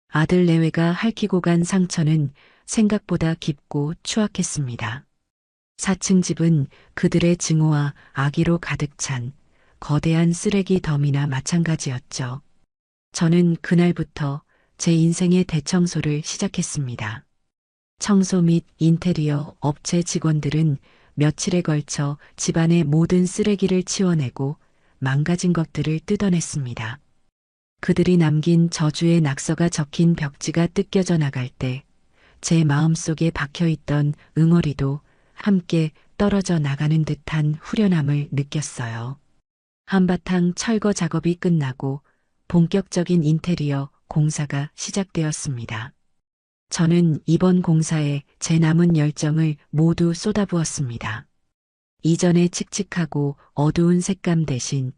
아들 내외가 핥히고 간 상처는 생각보다 깊고 추악했습니다. 4층 집은 그들의 증오와 악의로 가득 찬 거대한 쓰레기 더미나 마찬가지였죠. 저는 그날부터 제 인생의 대청소를 시작했습니다. 청소 및 인테리어 업체 직원들은 며칠에 걸쳐 집안의 모든 쓰레기를 치워내고 망가진 것들을 뜯어냈습니다. 그들이 남긴 저주의 낙서가 적힌 벽지가 뜯겨져 나갈 때 제 마음속에 박혀있던 응어리도 함께 떨어져 나가는 듯한 후련함을 느꼈어요. 한바탕 철거 작업이 끝나고 본격적인 인테리어 공사가 시작되었습니다. 저는 이번 공사에 제 남은 열정을 모두 쏟아부었습니다. 이전의 칙칙하고 어두운 색감 대신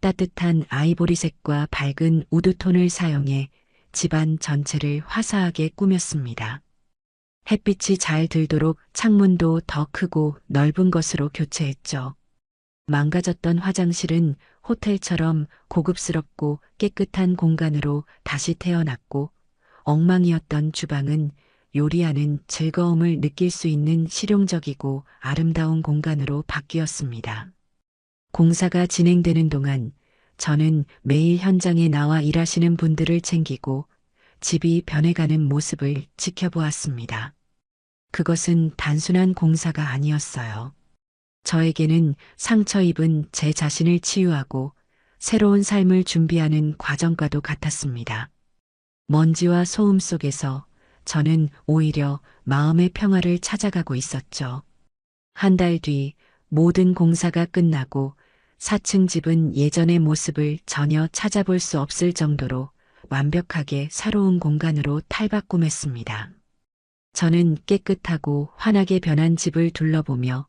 따뜻한 아이보리색과 밝은 우드톤을 사용해 집안 전체를 화사하게 꾸몄습니다. 햇빛이 잘 들도록 창문도 더 크고 넓은 것으로 교체했죠. 망가졌던 화장실은 호텔처럼 고급스럽고 깨끗한 공간으로 다시 태어났고, 엉망이었던 주방은 요리하는 즐거움을 느낄 수 있는 실용적이고 아름다운 공간으로 바뀌었습니다. 공사가 진행되는 동안 저는 매일 현장에 나와 일하시는 분들을 챙기고 집이 변해가는 모습을 지켜보았습니다. 그것은 단순한 공사가 아니었어요. 저에게는 상처 입은 제 자신을 치유하고 새로운 삶을 준비하는 과정과도 같았습니다. 먼지와 소음 속에서 저는 오히려 마음의 평화를 찾아가고 있었죠. 한 달 뒤 모든 공사가 끝나고 4층 집은 예전의 모습을 전혀 찾아볼 수 없을 정도로 완벽하게 새로운 공간으로 탈바꿈했습니다. 저는 깨끗하고 환하게 변한 집을 둘러보며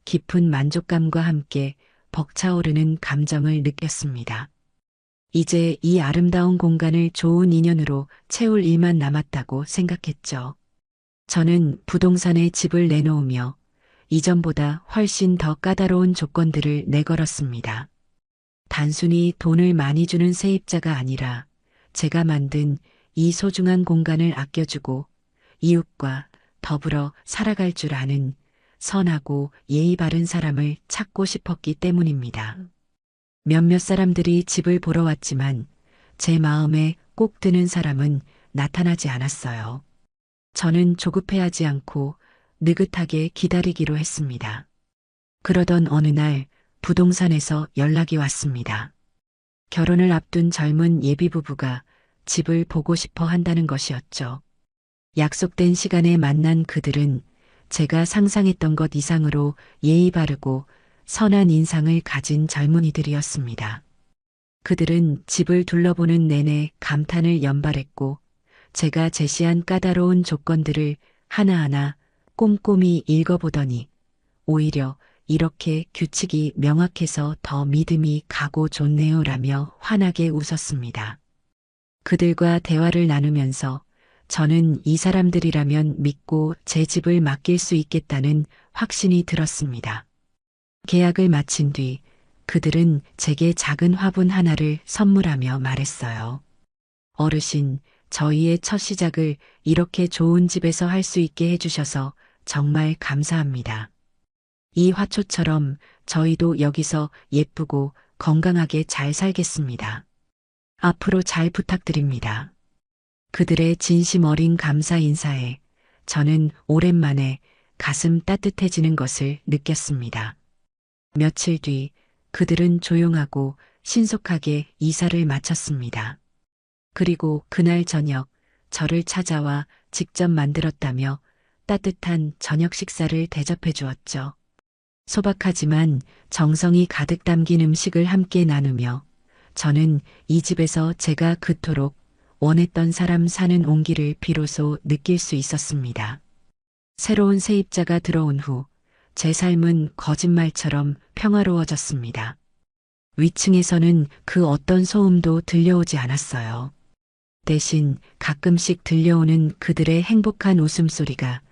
깊은 만족감과 함께 벅차오르는 감정을 느꼈습니다. 이제 이 아름다운 공간을 좋은 인연으로 채울 일만 남았다고 생각했죠. 저는 부동산에 집을 내놓으며 이전보다 훨씬 더 까다로운 조건들을 내걸었습니다. 단순히 돈을 많이 주는 세입자가 아니라 제가 만든 이 소중한 공간을 아껴주고 이웃과 더불어 살아갈 줄 아는 선하고 예의 바른 사람을 찾고 싶었기 때문입니다. 몇몇 사람들이 집을 보러 왔지만 제 마음에 꼭 드는 사람은 나타나지 않았어요. 저는 조급해하지 않고 느긋하게 기다리기로 했습니다. 그러던 어느 날 부동산에서 연락이 왔습니다. 결혼을 앞둔 젊은 예비부부가 집을 보고 싶어 한다는 것이었죠. 약속된 시간에 만난 그들은 제가 상상했던 것 이상으로 예의 바르고 선한 인상을 가진 젊은이들이었습니다. 그들은 집을 둘러보는 내내 감탄을 연발했고 제가 제시한 까다로운 조건들을 하나하나 꼼꼼히 읽어보더니 오히려 이렇게 규칙이 명확해서 더 믿음이 가고 좋네요라며 환하게 웃었습니다. 그들과 대화를 나누면서 저는 이 사람들이라면 믿고 제 집을 맡길 수 있겠다는 확신이 들었습니다. 계약을 마친 뒤 그들은 제게 작은 화분 하나를 선물하며 말했어요. 어르신, 저희의 첫 시작을 이렇게 좋은 집에서 할 수 있게 해주셔서 정말 감사합니다. 이 화초처럼 저희도 여기서 예쁘고 건강하게 잘 살겠습니다. 앞으로 잘 부탁드립니다. 그들의 진심 어린 감사 인사에 저는 오랜만에 가슴 따뜻해지는 것을 느꼈습니다. 며칠 뒤 그들은 조용하고 신속하게 이사를 마쳤습니다. 그리고 그날 저녁 저를 찾아와 직접 만들었다며 따뜻한 저녁 식사를 대접해 주었죠. 소박하지만 정성이 가득 담긴 음식을 함께 나누며 저는 이 집에서 제가 그토록 원했던 사람 사는 온기를 비로소 느낄 수 있었습니다. 새로운 세입자가 들어온 후 제 삶은 거짓말처럼 평화로워졌습니다. 위층에서는 그 어떤 소음도 들려오지 않았어요. 대신 가끔씩 들려오는 그들의 행복한 웃음소리가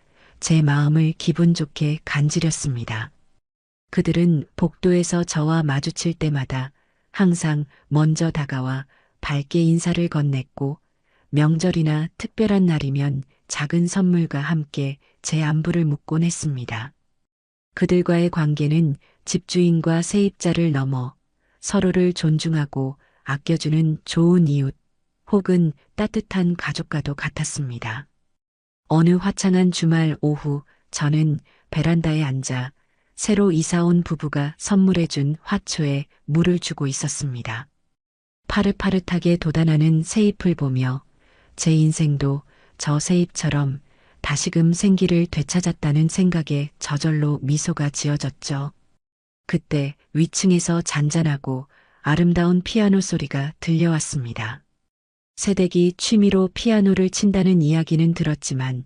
제 마음을 기분 좋게 간지렸습니다. 그들은 복도에서 저와 마주칠 때마다 항상 먼저 다가와 밝게 인사를 건넸고 명절이나 특별한 날이면 작은 선물과 함께 제 안부를 묻곤 했습니다. 그들과의 관계는 집주인과 세입자를 넘어 서로를 존중하고 아껴주는 좋은 이웃 혹은 따뜻한 가족과도 같았습니다. 어느 화창한 주말 오후 저는 베란다에 앉아 새로 이사온 부부가 선물해준 화초에 물을 주고 있었습니다. 파릇파릇하게 돋아나는 새잎을 보며 제 인생도 저 새잎처럼 다시금 생기를 되찾았다는 생각에 저절로 미소가 지어졌죠. 그때 위층에서 잔잔하고 아름다운 피아노 소리가 들려왔습니다. 새댁이 취미로 피아노를 친다는 이야기는 들었지만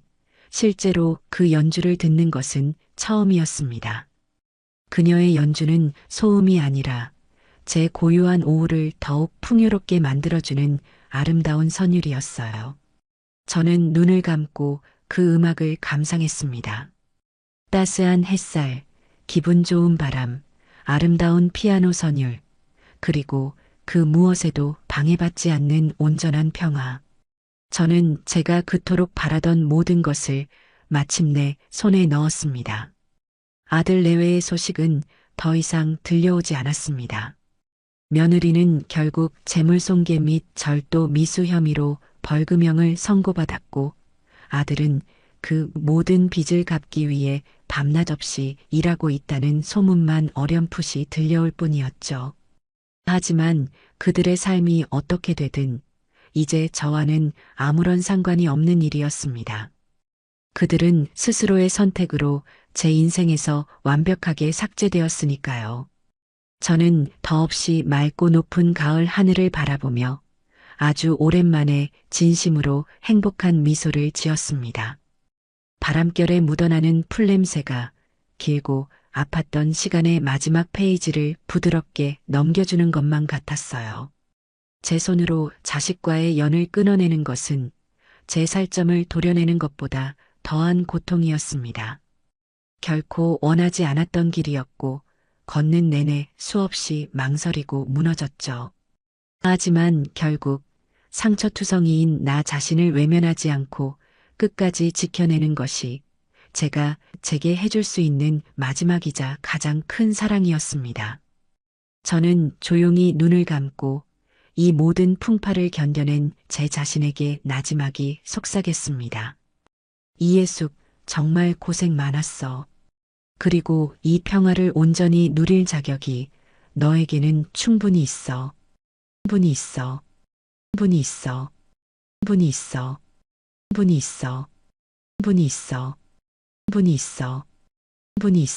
실제로 그 연주를 듣는 것은 처음이었습니다. 그녀의 연주는 소음이 아니라 제 고요한 오후를 더욱 풍요롭게 만들어주는 아름다운 선율이었어요. 저는 눈을 감고 그 음악을 감상했습니다. 따스한 햇살, 기분 좋은 바람, 아름다운 피아노 선율, 그리고 그 무엇에도 방해받지 않는 온전한 평화. 저는 제가 그토록 바라던 모든 것을 마침내 손에 넣었습니다. 아들 내외의 소식은 더 이상 들려오지 않았습니다. 며느리는 결국 재물손괴 및 절도 미수 혐의로 벌금형을 선고받았고 아들은 그 모든 빚을 갚기 위해 밤낮 없이 일하고 있다는 소문만 어렴풋이 들려올 뿐이었죠. 하지만 그들의 삶이 어떻게 되든 이제 저와는 아무런 상관이 없는 일이었습니다. 그들은 스스로의 선택으로 제 인생에서 완벽하게 삭제되었으니까요. 저는 더없이 맑고 높은 가을 하늘을 바라보며 아주 오랜만에 진심으로 행복한 미소를 지었습니다. 바람결에 묻어나는 풀냄새가 길고 아팠던 시간의 마지막 페이지를 부드럽게 넘겨주는 것만 같았어요. 제 손으로 자식과의 연을 끊어내는 것은 제 살점을 도려내는 것보다 더한 고통이었습니다. 결코 원하지 않았던 길이었고 걷는 내내 수없이 망설이고 무너졌죠. 하지만 결국 상처투성이인 나 자신을 외면하지 않고 끝까지 지켜내는 것이 제가 제게 해줄 수 있는 마지막이자 가장 큰 사랑이었습니다. 저는 조용히 눈을 감고 이 모든 풍파를 견뎌낸 제 자신에게 나지막이 속삭였습니다. 이예숙, 정말 고생 많았어. 그리고 이 평화를 온전히 누릴 자격이 너에게는 충분히 있어. 충분히 있어. 충분히 있어. 충분히 있어. 충분히 있어. 충분히 있어. 충분히 있어. 충분히 있어.